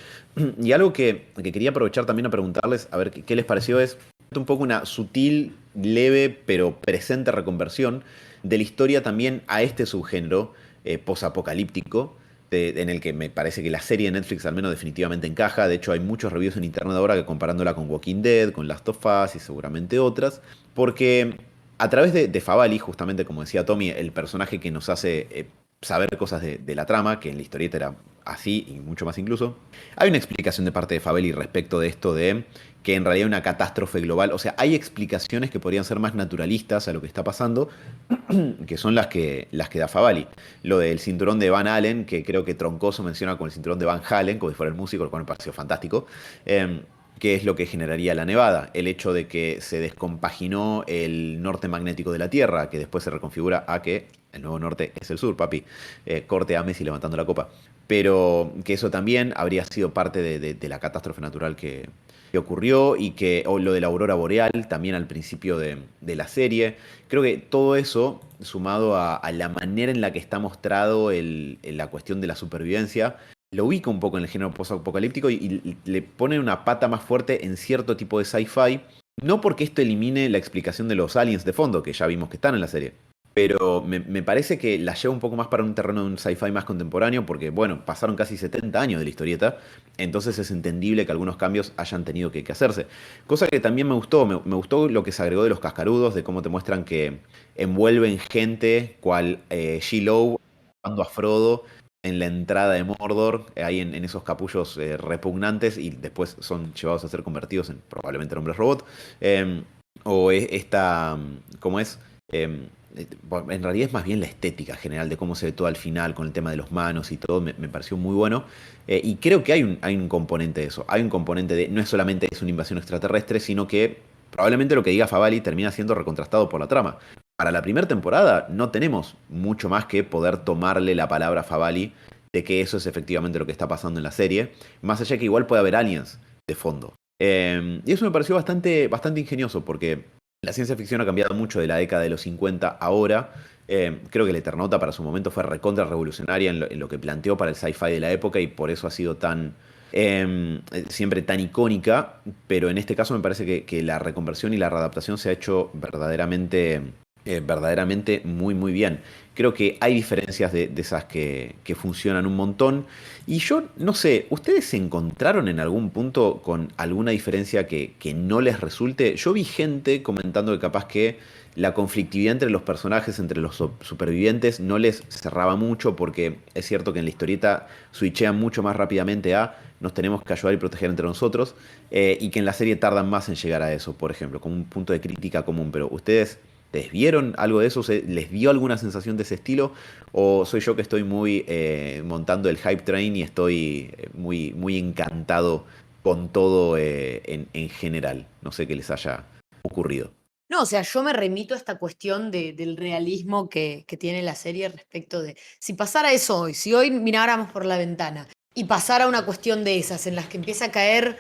Y algo que quería aprovechar también a preguntarles, a ver qué les pareció, es un poco una sutil, leve, pero presente reconversión de la historia también a este subgénero posapocalíptico, en el que me parece que la serie de Netflix al menos definitivamente encaja. De hecho, hay muchos reviews en internet ahora que comparándola con Walking Dead, con Last of Us y seguramente otras, porque a través de Favali, justamente como decía Tommy, el personaje que nos hace saber cosas de la trama, que en la historieta era así y mucho más incluso, hay una explicación de parte de Faveli respecto de esto de que en realidad hay una catástrofe global. O sea, hay explicaciones que podrían ser más naturalistas a lo que está pasando, que son las que da Favali. Lo del cinturón de Van Allen, que creo que Troncoso menciona con el cinturón de Van Halen, como si fuera el músico, lo cual me pareció fantástico. Que es lo que generaría la nevada. El hecho de que se descompaginó el norte magnético de la Tierra, que después se reconfigura a que el nuevo norte es el sur, papi. Corte a Messi levantando la copa. Pero que eso también habría sido parte de la catástrofe natural que ocurrió y que o lo de la aurora boreal también al principio de la serie. Creo que todo eso, sumado a la manera en la que está mostrado la cuestión de la supervivencia, lo ubica un poco en el género post-apocalíptico y le pone una pata más fuerte en cierto tipo de sci-fi. No porque esto elimine la explicación de los aliens de fondo, que ya vimos que están en la serie. Pero me parece que la lleva un poco más para un terreno de un sci-fi más contemporáneo, porque, bueno, pasaron casi 70 años de la historieta, entonces es entendible que algunos cambios hayan tenido que hacerse. Cosa que también me gustó, me gustó lo que se agregó de los cascarudos, de cómo te muestran que envuelven gente, cual She-Lo, a Frodo en la entrada de Mordor, ahí en esos capullos repugnantes, y después son llevados a ser convertidos en probablemente en hombres robot. Esta, ¿cómo es? Bueno, en realidad es más bien la estética general de cómo se ve todo al final con el tema de los manos y todo, me pareció muy bueno. Y creo que hay un componente de eso, hay un componente de, no es solamente es una invasión extraterrestre, sino que probablemente lo que diga Favali termina siendo recontrastado por la trama. Para la primera temporada no tenemos mucho más que poder tomarle la palabra a Favali de que eso es efectivamente lo que está pasando en la serie, más allá que igual puede haber aliens de fondo. Y eso me pareció bastante ingenioso porque la ciencia ficción ha cambiado mucho de la década de los 50 ahora. Creo que el Eternauta para su momento fue recontra revolucionaria en lo que planteó para el sci-fi de la época y por eso ha sido siempre tan icónica, pero en este caso me parece que la reconversión y la readaptación se ha hecho verdaderamente verdaderamente muy, muy bien. Creo que hay diferencias de esas que funcionan un montón. Y yo no sé, ¿ustedes se encontraron en algún punto con alguna diferencia que no les resulte? Yo vi gente comentando que capaz que la conflictividad entre los personajes, entre los supervivientes, no les cerraba mucho porque es cierto que en la historieta switchean mucho más rápidamente a nos tenemos que ayudar y proteger entre nosotros, y que en la serie tardan más en llegar a eso, por ejemplo, como un punto de crítica común. Pero ustedes... ¿Les vieron algo de eso? ¿Les dio alguna sensación de ese estilo? ¿O soy yo que estoy muy montando el hype train y estoy muy, muy encantado con todo en general? No sé qué les haya ocurrido. No, o sea, yo me remito a esta cuestión del realismo que tiene la serie respecto de si pasara eso hoy, si hoy miráramos por la ventana y pasara una cuestión de esas en las que empieza a caer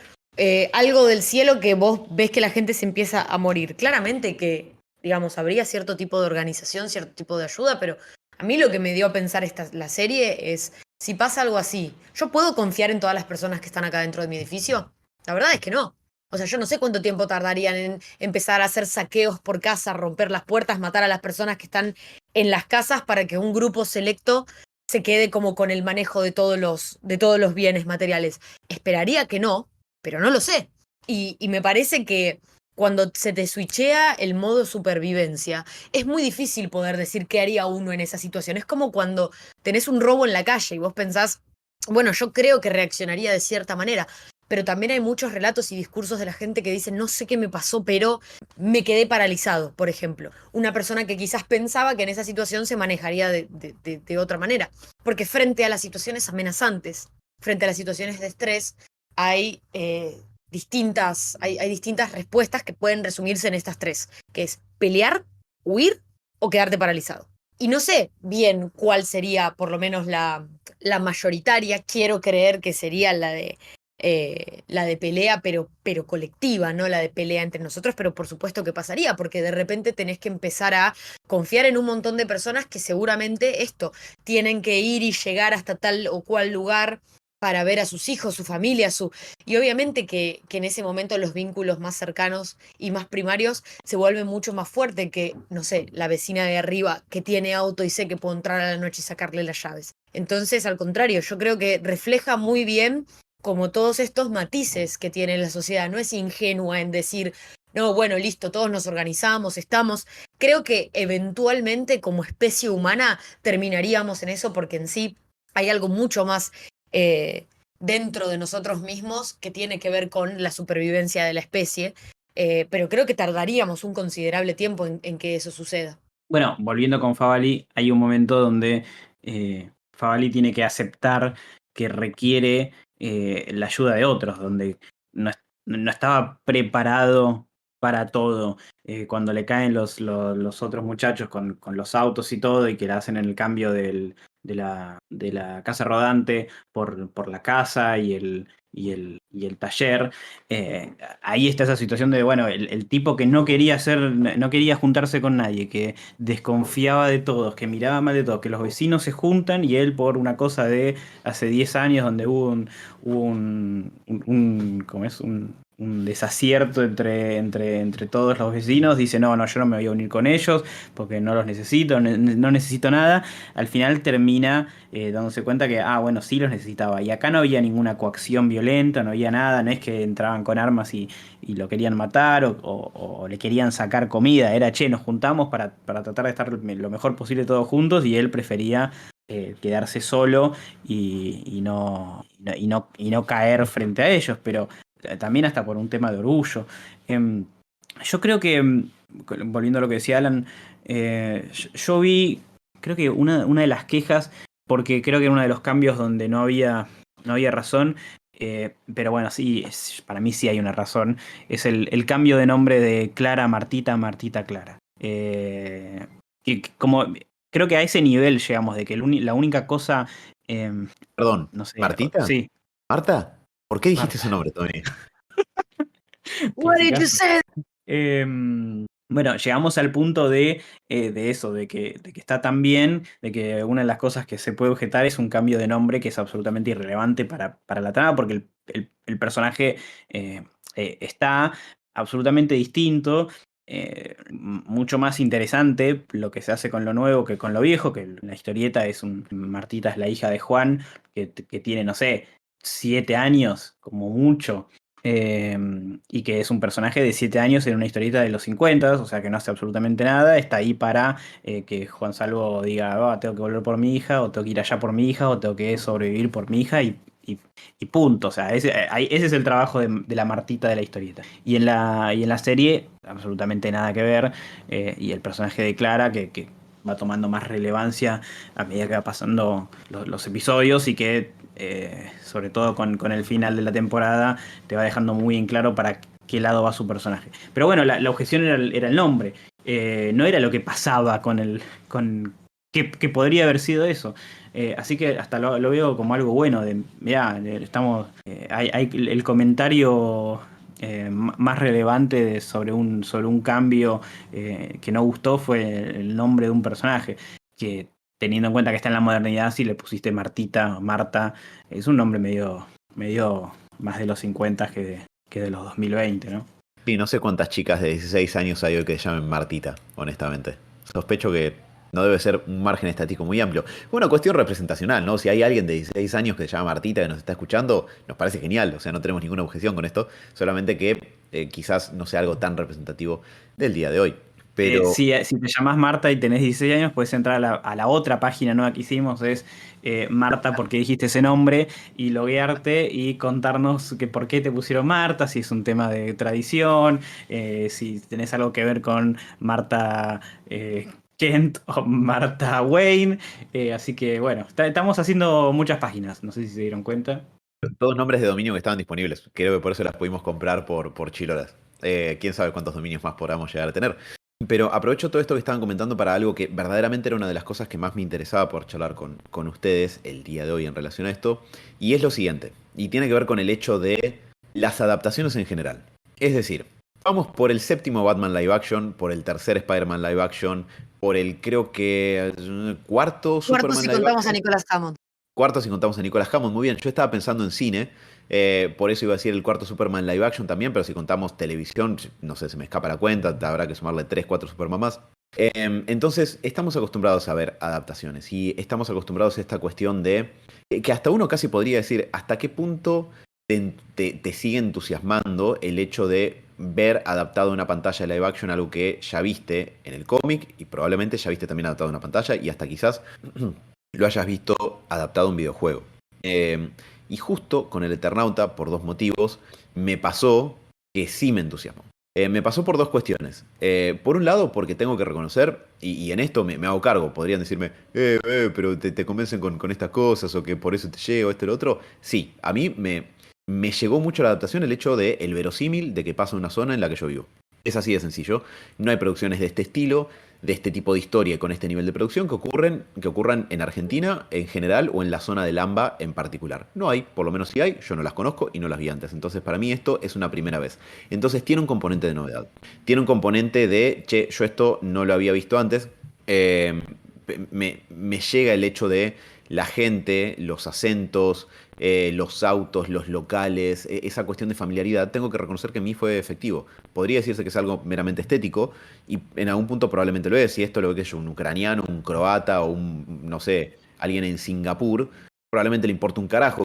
algo del cielo que vos ves que la gente se empieza a morir. Claramente que, digamos, habría cierto tipo de organización, cierto tipo de ayuda, pero a mí lo que me dio a pensar la serie es, si pasa algo así, ¿yo puedo confiar en todas las personas que están acá dentro de mi edificio? La verdad es que no. O sea, yo no sé cuánto tiempo tardarían en empezar a hacer saqueos por casa, romper las puertas, matar a las personas que están en las casas para que un grupo selecto se quede como con el manejo de todos los bienes materiales. Esperaría que no, pero no lo sé. Y me parece que cuando se te switchea el modo supervivencia, es muy difícil poder decir qué haría uno en esa situación. Es como cuando tenés un robo en la calle y vos pensás, bueno, yo creo que reaccionaría de cierta manera, pero también hay muchos relatos y discursos de la gente que dicen, no sé qué me pasó, pero me quedé paralizado, por ejemplo. Una persona que quizás pensaba que en esa situación se manejaría de otra manera. Porque frente a las situaciones amenazantes, frente a las situaciones de estrés, hay, hay distintas respuestas que pueden resumirse en estas tres, que es pelear, huir o quedarte paralizado. Y no sé bien cuál sería, por lo menos la mayoritaria, quiero creer que sería la de pelea, pero colectiva, no la de pelea entre nosotros, pero por supuesto que pasaría, porque de repente tenés que empezar a confiar en un montón de personas que seguramente esto, tienen que ir y llegar hasta tal o cual lugar para ver a sus hijos, su familia, y obviamente que en ese momento los vínculos más cercanos y más primarios se vuelven mucho más fuertes que, no sé, la vecina de arriba que tiene auto y sé que puedo entrar a la noche y sacarle las llaves. Entonces, al contrario, yo creo que refleja muy bien como todos estos matices que tiene la sociedad. No es ingenua en decir, no, bueno, listo, todos nos organizamos, estamos. Creo que eventualmente como especie humana terminaríamos en eso porque en sí hay algo mucho más eh, dentro de nosotros mismos que tiene que ver con la supervivencia de la especie. Pero creo que tardaríamos un considerable tiempo en que eso suceda. Bueno, volviendo con Favali, hay un momento donde Favali tiene que aceptar que requiere la ayuda de otros, donde no estaba preparado para todo. Cuando le caen los otros muchachos con los autos y todo, y que le hacen el cambio de la casa rodante por la casa y el taller. Ahí está esa situación de, bueno, el tipo que no quería juntarse con nadie, que desconfiaba de todos, que miraba mal de todos, que los vecinos se juntan y él por una cosa de hace 10 años donde ¿cómo es? Un desacierto entre todos los vecinos, dice, no, no, yo no me voy a unir con ellos porque no los necesito, no necesito nada. Al final termina dándose cuenta que, bueno, sí los necesitaba. Y acá no había ninguna coacción violenta, no había nada, no es que entraban con armas y lo querían matar o le querían sacar comida. Era, che, nos juntamos para tratar de estar lo mejor posible todos juntos, y él prefería quedarse solo y no caer frente a ellos, pero también hasta por un tema de orgullo. Yo creo que, volviendo a lo que decía Alan, yo vi, creo que una de las quejas, porque creo que era uno de los cambios donde no había razón, pero bueno, sí, para mí sí hay una razón, es el cambio de nombre de Clara a Martita, Martita a Clara. Como, creo que a ese nivel llegamos, de que la única cosa, Perdón, no sé, ¿Martita? sí, ¿Marta? ¿Por qué dijiste Marta, ese nombre, Tony? What did you clasicazo. say? Bueno, llegamos al punto de eso, de que está tan bien, de que una de las cosas que se puede objetar es un cambio de nombre que es absolutamente irrelevante para la trama, porque el personaje está absolutamente distinto. mucho más interesante lo que se hace con lo nuevo que con lo viejo, que la historieta Martita es la hija de Juan, que tiene, no sé, 7 años, como mucho, y que es un personaje de 7 años en una historieta de los 50, o sea que no hace absolutamente nada, está ahí para que Juan Salvo diga, tengo que volver por mi hija, o tengo que ir allá por mi hija, o tengo que sobrevivir por mi hija, y punto. O sea, ese es el trabajo de la Martita de la historieta. Y en la serie, absolutamente nada que ver. Y el personaje de Clara, que va tomando más relevancia a medida que va pasando los episodios y que, sobre todo con el final de la temporada, te va dejando muy en claro para qué lado va su personaje. Pero bueno, la objeción era el nombre. No era lo que pasaba que podría haber sido eso. Así que hasta lo veo como algo bueno. Mirá, hay el comentario más relevante sobre un cambio que no gustó fue el nombre de un personaje. Que teniendo en cuenta que está en la modernidad, si le pusiste Martita o Marta, es un nombre medio más de los 50 que de los 2020, ¿no? Sí, no sé cuántas chicas de 16 años hay hoy que se llamen Martita, honestamente. Sospecho que no debe ser un margen estático muy amplio. Una cuestión representacional, ¿no? Si hay alguien de 16 años que se llama Martita que nos está escuchando, nos parece genial. O sea, no tenemos ninguna objeción con esto. Solamente que quizás no sea algo tan representativo del día de hoy. Pero Si te llamas Marta y tenés 16 años, puedes entrar a la otra página nueva que hicimos, es Marta, ¿por qué dijiste ese nombre? Y loguearte y contarnos que por qué te pusieron Marta, si es un tema de tradición, si tenés algo que ver con Marta Kent o Marta Wayne. Así que bueno, estamos haciendo muchas páginas, no sé si se dieron cuenta. todos nombres de dominio que estaban disponibles. Creo que por eso las pudimos comprar por chiloras. Quién sabe cuántos dominios más podamos llegar a tener. Pero aprovecho todo esto que estaban comentando para algo que verdaderamente era una de las cosas que más me interesaba por charlar con ustedes el día de hoy en relación a esto. Y es lo siguiente. Y tiene que ver con el hecho de las adaptaciones en general. Es decir, vamos por el séptimo Batman live action, por el tercer Spider-Man live action, por el creo que cuarto Cuarto Superman si live contamos a action. Nicolas Hammond. Cuarto si contamos a Nicolas Hammond, muy bien. Yo estaba pensando en cine, por eso iba a decir el cuarto Superman live action también, pero si contamos televisión, no sé, se me escapa la cuenta, habrá que sumarle 3 4 Superman más. Entonces, estamos acostumbrados a ver adaptaciones y estamos acostumbrados a esta cuestión de que hasta uno casi podría decir hasta qué punto te sigue entusiasmando el hecho de ver adaptado a una pantalla de live action algo que ya viste en el cómic y probablemente ya viste también adaptado a una pantalla y hasta quizás lo hayas visto adaptado a un videojuego. Y justo con el Eternauta, por dos motivos, me pasó que sí me entusiasmó. Me pasó por dos cuestiones. Por un lado, porque tengo que reconocer, y en esto me hago cargo, podrían decirme, pero te convencen con estas cosas, o que por eso te llego, esto y lo otro. Sí, a mí me llegó mucho la adaptación el hecho de el verosímil de que pasa una zona en la que yo vivo. Es así de sencillo. No hay producciones de este estilo, de este tipo de historia y con este nivel de producción que ocurran en Argentina en general o en la zona del AMBA en particular. No hay, por lo menos si hay, yo no las conozco y no las vi antes. Entonces para mí esto es una primera vez. Entonces tiene un componente de novedad. Tiene un componente de, che, yo esto no lo había visto antes. Me llega el hecho de la gente, los acentos, los autos, los locales, esa cuestión de familiaridad, tengo que reconocer que en mí fue efectivo. Podría decirse que es algo meramente estético y en algún punto probablemente lo es. Si esto lo que es un ucraniano, un croata o un, no sé, alguien en Singapur, probablemente le importa un carajo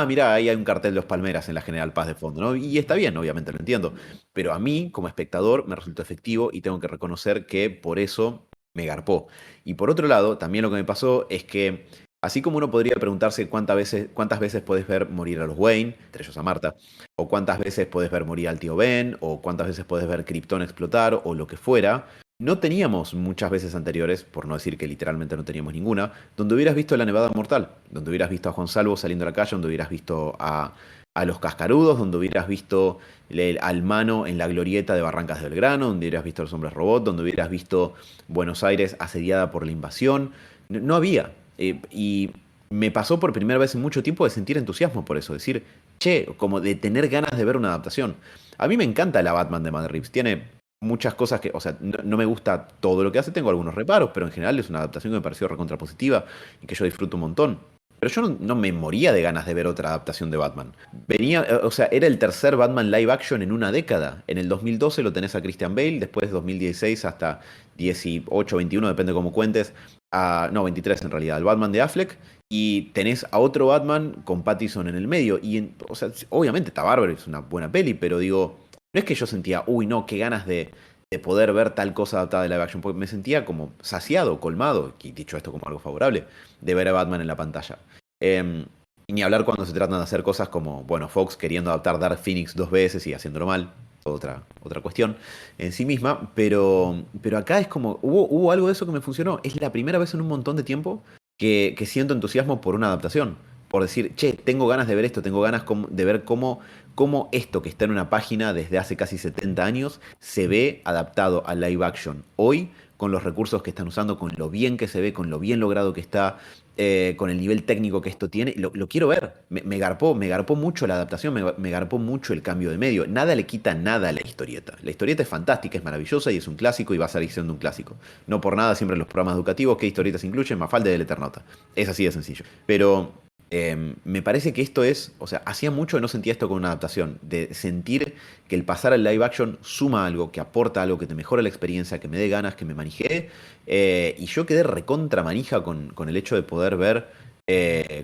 mirá, ahí hay un cartel de los Palmeras en la General Paz de fondo, ¿no? Y está bien, obviamente lo entiendo. Pero a mí, como espectador, me resultó efectivo y tengo que reconocer que por eso me garpó. Y por otro lado, también lo que me pasó es que, así como uno podría preguntarse cuántas veces podés ver morir a los Wayne, entre ellos a Marta, o cuántas veces podés ver morir al tío Ben, o cuántas veces podés ver Krypton explotar, o lo que fuera, no teníamos muchas veces anteriores, por no decir que literalmente no teníamos ninguna, donde hubieras visto la Nevada Mortal, donde hubieras visto a Juan Salvo saliendo a la calle, donde hubieras visto a los Cascarudos, donde hubieras visto al Mano en la glorieta de Barrancas de Belgrano, donde hubieras visto a los Hombres Robot, donde hubieras visto Buenos Aires asediada por la invasión. No había. Y me pasó por primera vez en mucho tiempo de sentir entusiasmo por eso, decir, che, como de tener ganas de ver una adaptación. A mí me encanta la Batman de Matt Reeves, tiene muchas cosas que, o sea, no me gusta todo lo que hace, tengo algunos reparos, pero en general es una adaptación que me pareció recontrapositiva y que yo disfruto un montón. Pero yo no me moría de ganas de ver otra adaptación de Batman. O sea, era el tercer Batman live action en una década. En el 2012 lo tenés a Christian Bale, después 2016 hasta 18, 21, depende cómo cuentes. No, 23 en realidad, el Batman de Affleck. Y tenés a otro Batman con Pattinson en el medio. O sea, obviamente está bárbaro, es una buena peli, pero digo, no es que yo sentía, uy, no, qué ganas de poder ver tal cosa adaptada de live action, porque me sentía como saciado, colmado, y dicho esto como algo favorable, de ver a Batman en la pantalla. Y ni hablar cuando se tratan de hacer cosas como, bueno, Fox queriendo adaptar Dark Phoenix 2 veces y haciéndolo mal, otra cuestión en sí misma, pero acá es como, hubo algo de eso que me funcionó. Es la primera vez en un montón de tiempo que siento entusiasmo por una adaptación. Por decir, che, tengo ganas de ver esto, tengo ganas de ver cómo esto que está en una página desde hace casi 70 años se ve adaptado a live action hoy, con los recursos que están usando, con lo bien que se ve, con lo bien logrado que está, con el nivel técnico que esto tiene. Lo quiero ver. Me garpó mucho la adaptación, me garpó mucho el cambio de medio. Nada le quita nada a la historieta. La historieta es fantástica, es maravillosa y es un clásico y va a seguir siendo un clásico. No por nada siempre en los programas educativos, ¿qué historietas incluyen? Mafalda del Eternauta. Es así de sencillo. Pero me parece que esto es, o sea, hacía mucho que no sentía esto con una adaptación, de sentir que el pasar al live action suma algo, que aporta algo, que te mejora la experiencia, que me dé ganas, que me manijee. Y yo quedé recontra manija con el hecho de poder ver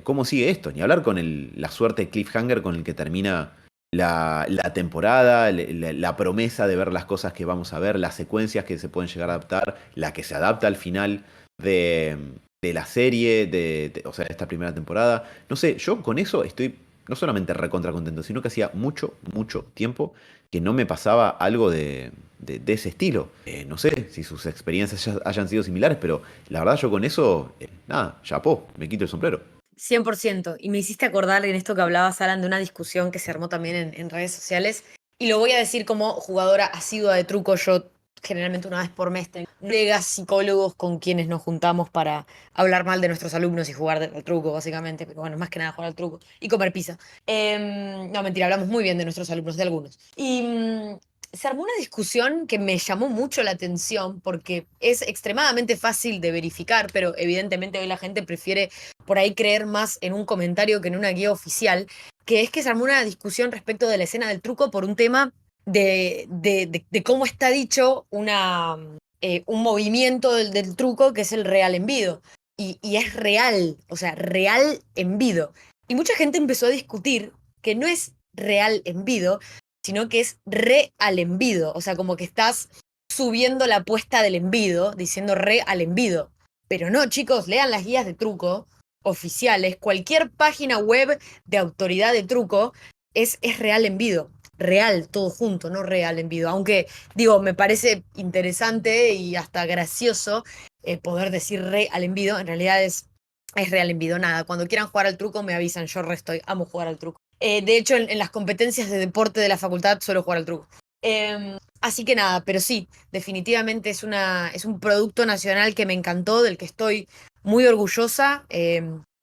cómo sigue esto, ni hablar con la suerte de cliffhanger con el que termina la temporada, la promesa de ver las cosas que vamos a ver, las secuencias que se pueden llegar a adaptar, la que se adapta al final de la serie, o sea, esta primera temporada. No sé, yo con eso estoy no solamente recontra contento, sino que hacía mucho, mucho tiempo que no me pasaba algo de ese estilo. No sé si sus experiencias hayan sido similares, pero la verdad yo con eso, nada, chapó, me quito el sombrero. 100%. Y me hiciste acordar en esto que hablabas, Alan, de una discusión que se armó también en redes sociales. Y lo voy a decir como jugadora asidua de truco. Yo generalmente una vez por mes tengo colegas psicólogos con quienes nos juntamos para hablar mal de nuestros alumnos y jugar al truco, básicamente. Pero bueno, más que nada jugar al truco y comer pizza. No, mentira, hablamos muy bien de nuestros alumnos, de algunos. Y se armó una discusión que me llamó mucho la atención porque es extremadamente fácil de verificar, pero evidentemente hoy la gente prefiere por ahí creer más en un comentario que en una guía oficial, que es que se armó una discusión respecto de la escena del truco por un tema de cómo está dicho un movimiento del truco que es el real envido. Y es real, o sea, real envido. Y mucha gente empezó a discutir que no es real envido, sino que es re al envido. O sea, como que estás subiendo la apuesta del envido, diciendo re al envido. Pero no, chicos, lean las guías de truco oficiales. Cualquier página web de autoridad de truco es real envido. Real, todo junto, no real envido. Aunque, digo, me parece interesante y hasta gracioso poder decir re al envido. En realidad es real envido. Nada, cuando quieran jugar al truco me avisan. Yo resto, amo jugar al truco. De hecho, en las competencias de deporte de la facultad suelo jugar al truco. Así que nada, pero sí, definitivamente es un producto nacional que me encantó, del que estoy muy orgullosa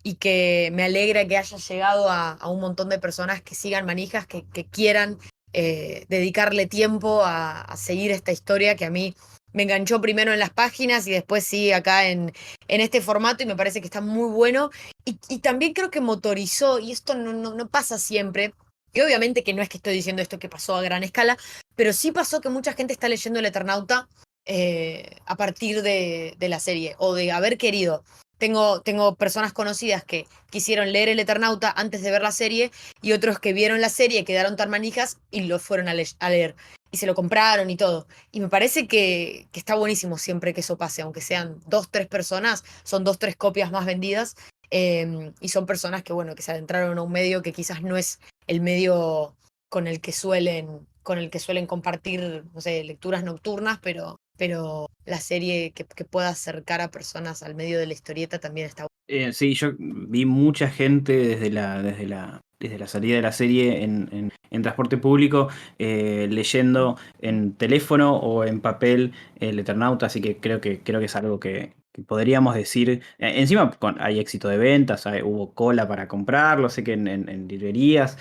y que me alegra que haya llegado a un montón de personas que sigan manijas, que quieran dedicarle tiempo a seguir esta historia que a mí me enganchó primero en las páginas y después sí acá en este formato y me parece que está muy bueno. Y también creo que motorizó, y esto no pasa siempre, y obviamente que no es que estoy diciendo esto que pasó a gran escala, pero sí pasó que mucha gente está leyendo El Eternauta a partir de la serie o de haber querido. Tengo personas conocidas que quisieron leer El Eternauta antes de ver la serie y otros que vieron la serie, quedaron tan manijas y lo fueron a leer. Y se lo compraron y todo. Y me parece que está buenísimo siempre que eso pase, aunque sean 2, 3 personas, son 2, 3 copias más vendidas. Y son personas que, bueno, que se adentraron a un medio que quizás no es el medio con el que suelen compartir, no sé, lecturas nocturnas, pero la serie que pueda acercar a personas al medio de la historieta también está Sí, yo vi mucha gente desde la salida de la serie en transporte público, leyendo en teléfono o en papel El Eternauta, así que creo que es algo que podríamos decir. Encima hay éxito de ventas, hubo cola para comprarlo, sé que en librerías,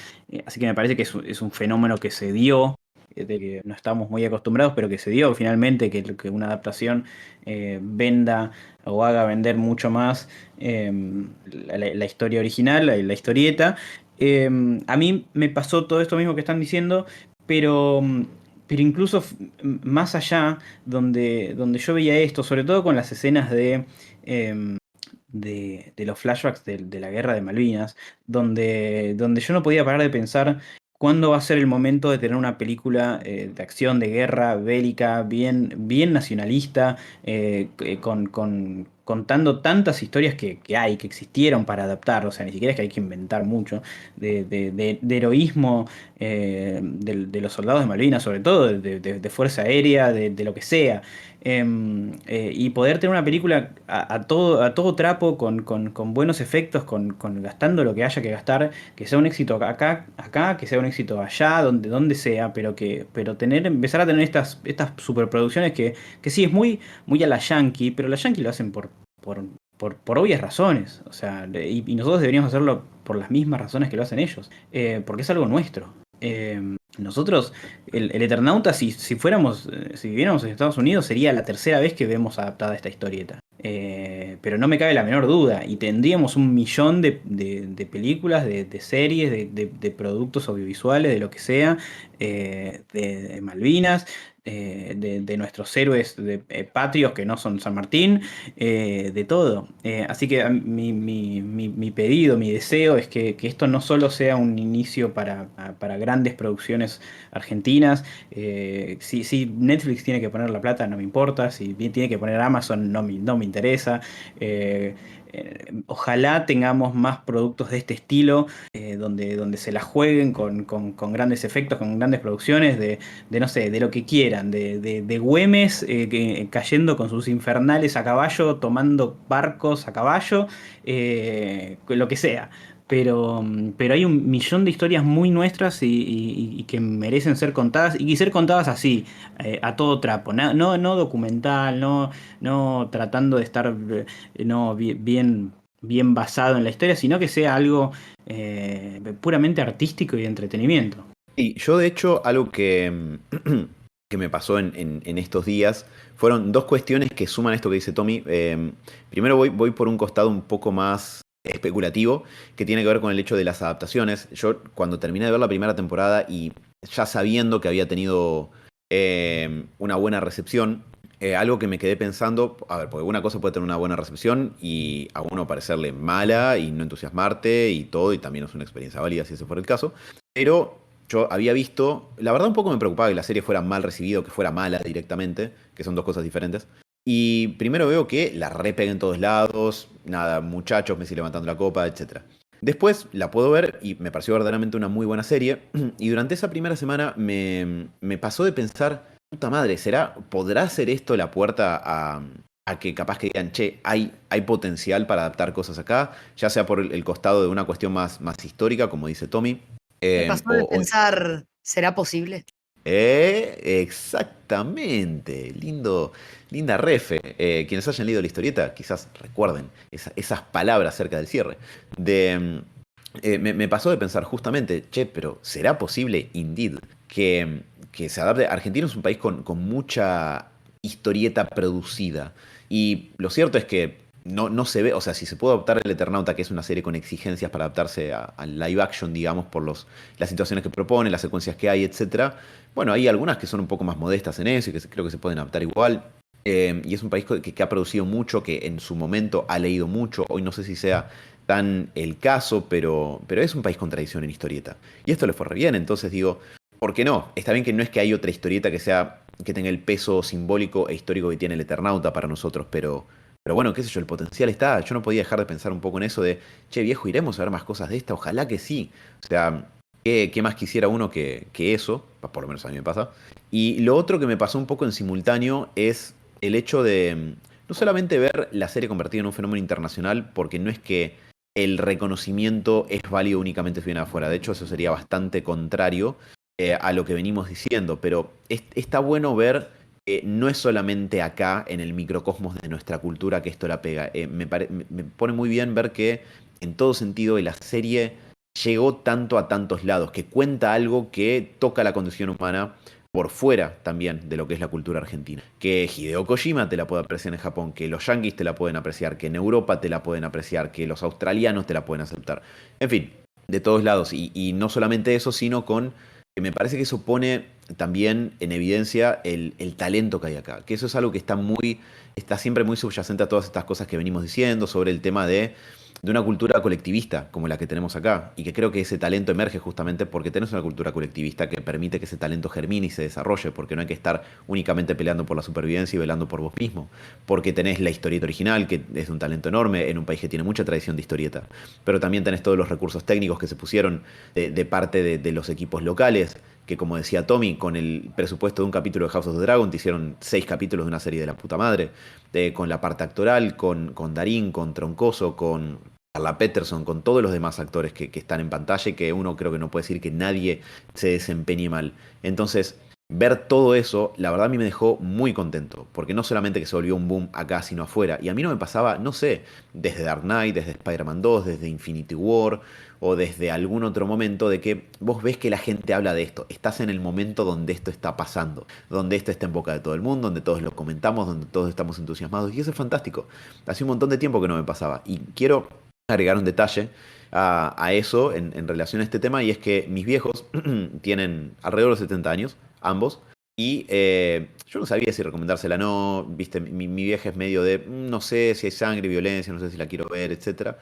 así que me parece que es un fenómeno que se dio de que no estamos muy acostumbrados, pero que se dio finalmente, que una adaptación venda o haga vender mucho más la historia original, la historieta. A mí me pasó todo esto mismo que están diciendo, pero, pero incluso más allá, donde yo veía esto, sobre todo con las escenas em, de los flashbacks de la guerra de Malvinas, donde yo no podía parar de pensar cuándo va a ser el momento de tener una película de acción, de guerra, bélica, bien nacionalista, contando tantas historias que hay, que existieron para adaptar, o sea, ni siquiera es que hay que inventar mucho, de heroísmo de los soldados de Malvinas, sobre todo, de Fuerza Aérea, de lo que sea. Y poder tener una película a todo trapo, con buenos efectos, gastando lo que haya que gastar, que sea un éxito acá, que sea un éxito allá, donde sea, pero empezar a tener estas superproducciones que sí, es muy a la Yankee, pero la Yankee lo hacen por, por obvias razones, o sea, y nosotros deberíamos hacerlo por las mismas razones que lo hacen ellos, porque es algo nuestro. Nosotros, el Eternauta, si viviéramos en Estados Unidos, sería la tercera vez que vemos adaptada esta historieta. Pero no me cabe la menor duda, y tendríamos un millón de películas, de series, de productos audiovisuales, de lo que sea, de Malvinas, de nuestros héroes patrios que no son San Martín, de todo. Así que mi pedido, mi deseo es que esto no solo sea un inicio para grandes producciones argentinas. Si Netflix tiene que poner la plata, no me importa. Si bien tiene que poner Amazon, no me interesa. Ojalá tengamos más productos de este estilo, donde se la jueguen con grandes efectos, con grandes producciones, no sé, de lo que quieran, de Güemes cayendo con sus infernales a caballo, tomando barcos a caballo, lo que sea. Pero hay un millón de historias muy nuestras y que merecen ser contadas y ser contadas así, a todo trapo, no documental, no tratando de estar no, bien basado en la historia, sino que sea algo puramente artístico y de entretenimiento. Y yo, de hecho, algo que me pasó en estos días fueron dos cuestiones que suman esto que dice Tommy. Primero voy por un costado un poco más especulativo, que tiene que ver con el hecho de las adaptaciones. Yo, cuando terminé de ver la primera temporada y ya sabiendo que había tenido una buena recepción, algo que me quedé pensando, a ver, porque una cosa puede tener una buena recepción y a uno parecerle mala y no entusiasmarte y todo, y también es una experiencia válida si ese fuera el caso. Pero yo había visto, la verdad un poco me preocupaba que la serie fuera mal recibida o que fuera mala directamente, que son dos cosas diferentes. Y primero veo que la repega en todos lados, nada, muchachos, Messi levantando la copa, etcétera. Después la puedo ver y me pareció verdaderamente una muy buena serie. Y durante esa primera semana me pasó de pensar, puta madre, ¿podrá ser esto la puerta a que capaz que digan, che, hay potencial para adaptar cosas acá? Ya sea por el costado de una cuestión más histórica, como dice Tommy. Me pasó de pensar, ¿será posible? Exactamente, linda refe. Quienes hayan leído la historieta quizás recuerden esas palabras cerca del cierre. Me pasó de pensar justamente, che, pero ¿será posible, indeed, que se adapte? Argentina es un país con mucha historieta producida. Y lo cierto es que no se ve, o sea, si se puede adaptar El Eternauta, que es una serie con exigencias para adaptarse al live action, digamos, por las situaciones que propone, las secuencias que hay, etcétera. Bueno, hay algunas que son un poco más modestas en eso y que creo que se pueden adaptar igual. Y es un país que ha producido mucho, que en su momento ha leído mucho. Hoy no sé si sea tan el caso, pero es un país con tradición en historieta. Y esto le fue re bien, entonces digo, ¿por qué no? Está bien que no es que hay otra historieta que tenga el peso simbólico e histórico que tiene El Eternauta para nosotros, pero bueno, qué sé yo, el potencial está. Yo no podía dejar de pensar un poco en eso de, che, viejo, ¿iremos a ver más cosas de esta? Ojalá que sí. O sea, ¿qué más quisiera uno que eso? Por lo menos a mí me pasa. Y lo otro que me pasó un poco en simultáneo es el hecho de no solamente ver la serie convertida en un fenómeno internacional, porque no es que el reconocimiento es válido únicamente si viene afuera. De hecho, eso sería bastante contrario a lo que venimos diciendo. Pero está bueno ver no es solamente acá, en el microcosmos de nuestra cultura, que esto la pega. Me pone muy bien ver que, en todo sentido, la serie llegó tanto a tantos lados, que cuenta algo que toca la condición humana por fuera también de lo que es la cultura argentina. Que Hideo Kojima te la puede apreciar en Japón, que los yanquis te la pueden apreciar, que en Europa te la pueden apreciar, que los australianos te la pueden aceptar. En fin, de todos lados. Y no solamente eso, sino con que me parece que eso pone también en evidencia el talento que hay acá. Que eso es algo que está siempre muy subyacente a todas estas cosas que venimos diciendo sobre el tema de una cultura colectivista como la que tenemos acá, y que creo que ese talento emerge justamente porque tenés una cultura colectivista que permite que ese talento germine y se desarrolle, porque no hay que estar únicamente peleando por la supervivencia y velando por vos mismo, porque tenés la historieta original, que es de un talento enorme en un país que tiene mucha tradición de historieta, pero también tenés todos los recursos técnicos que se pusieron de parte de los equipos locales, que como decía Tommy, con el presupuesto de un capítulo de House of the Dragon te hicieron 6 capítulos de una serie de la puta madre, con la parte actoral, con Darín, con Troncoso, con Carla Peterson, con todos los demás actores que están en pantalla y que uno creo que no puede decir que nadie se desempeñe mal. Entonces, ver todo eso, la verdad a mí me dejó muy contento, porque no solamente que se volvió un boom acá, sino afuera. Y a mí no me pasaba, no sé, desde Dark Knight, desde Spider-Man 2, desde Infinity War o desde algún otro momento de que vos ves que la gente habla de esto. Estás en el momento donde esto está pasando, donde esto está en boca de todo el mundo, donde todos lo comentamos, donde todos estamos entusiasmados. Y eso es fantástico. Hace un montón de tiempo que no me pasaba. Y quiero agregar un detalle a eso en relación a este tema, y es que mis viejos tienen alrededor de 70 años, ambos, y yo no sabía si recomendársela o no, viste, mi vieja es medio de, no sé si hay sangre, violencia, no sé si la quiero ver, etcétera.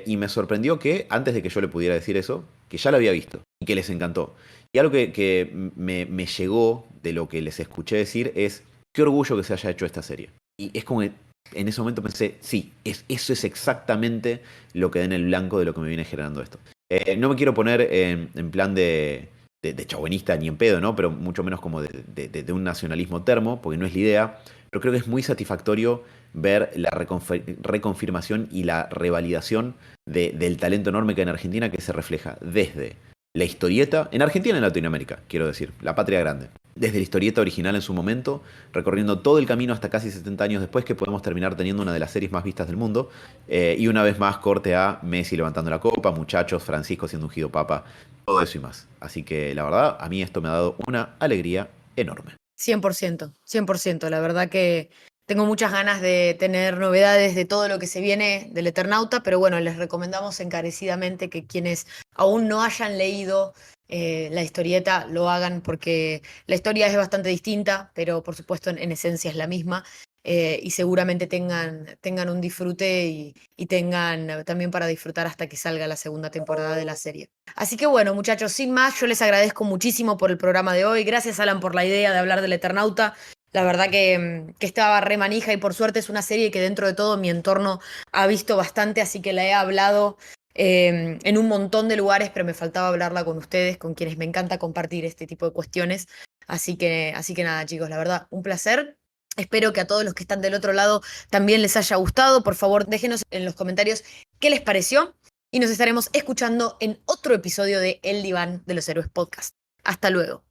Y me sorprendió que, antes de que yo le pudiera decir eso, que ya la había visto y que les encantó. Y algo que me llegó de lo que les escuché decir es, qué orgullo que se haya hecho esta serie. Y es como que en ese momento pensé, sí, eso es exactamente lo que da en el blanco de lo que me viene generando esto. No me quiero poner en plan de chauvinista ni en pedo, ¿no? Pero mucho menos como de un nacionalismo termo, porque no es la idea. Pero creo que es muy satisfactorio ver la reconfirmación y la revalidación del talento enorme que hay en Argentina, que se refleja desde la historieta, en Argentina y en Latinoamérica, quiero decir, la patria grande. Desde la historieta original en su momento, recorriendo todo el camino hasta casi 70 años después, que podemos terminar teniendo una de las series más vistas del mundo. Y una vez más, corte a Messi levantando la copa, muchachos, Francisco siendo ungido papa, todo eso y más. Así que la verdad, a mí esto me ha dado una alegría enorme. 100%, 100%. La verdad que tengo muchas ganas de tener novedades de todo lo que se viene del Eternauta, pero bueno, les recomendamos encarecidamente que quienes aún no hayan leído la historieta lo hagan, porque la historia es bastante distinta, pero por supuesto en esencia es la misma. Y seguramente tengan un disfrute y tengan también para disfrutar hasta que salga la segunda temporada de la serie. Así que bueno, muchachos, sin más, yo les agradezco muchísimo por el programa de hoy. Gracias, Alan, por la idea de hablar del Eternauta. La verdad que estaba re manija, y por suerte es una serie que dentro de todo mi entorno ha visto bastante, así que la he hablado en un montón de lugares, pero me faltaba hablarla con ustedes, con quienes me encanta compartir este tipo de cuestiones. Así que nada, chicos, la verdad, un placer. Espero que a todos los que están del otro lado también les haya gustado. Por favor, déjenos en los comentarios qué les pareció, y nos estaremos escuchando en otro episodio de El Diván de los Héroes Podcast. Hasta luego.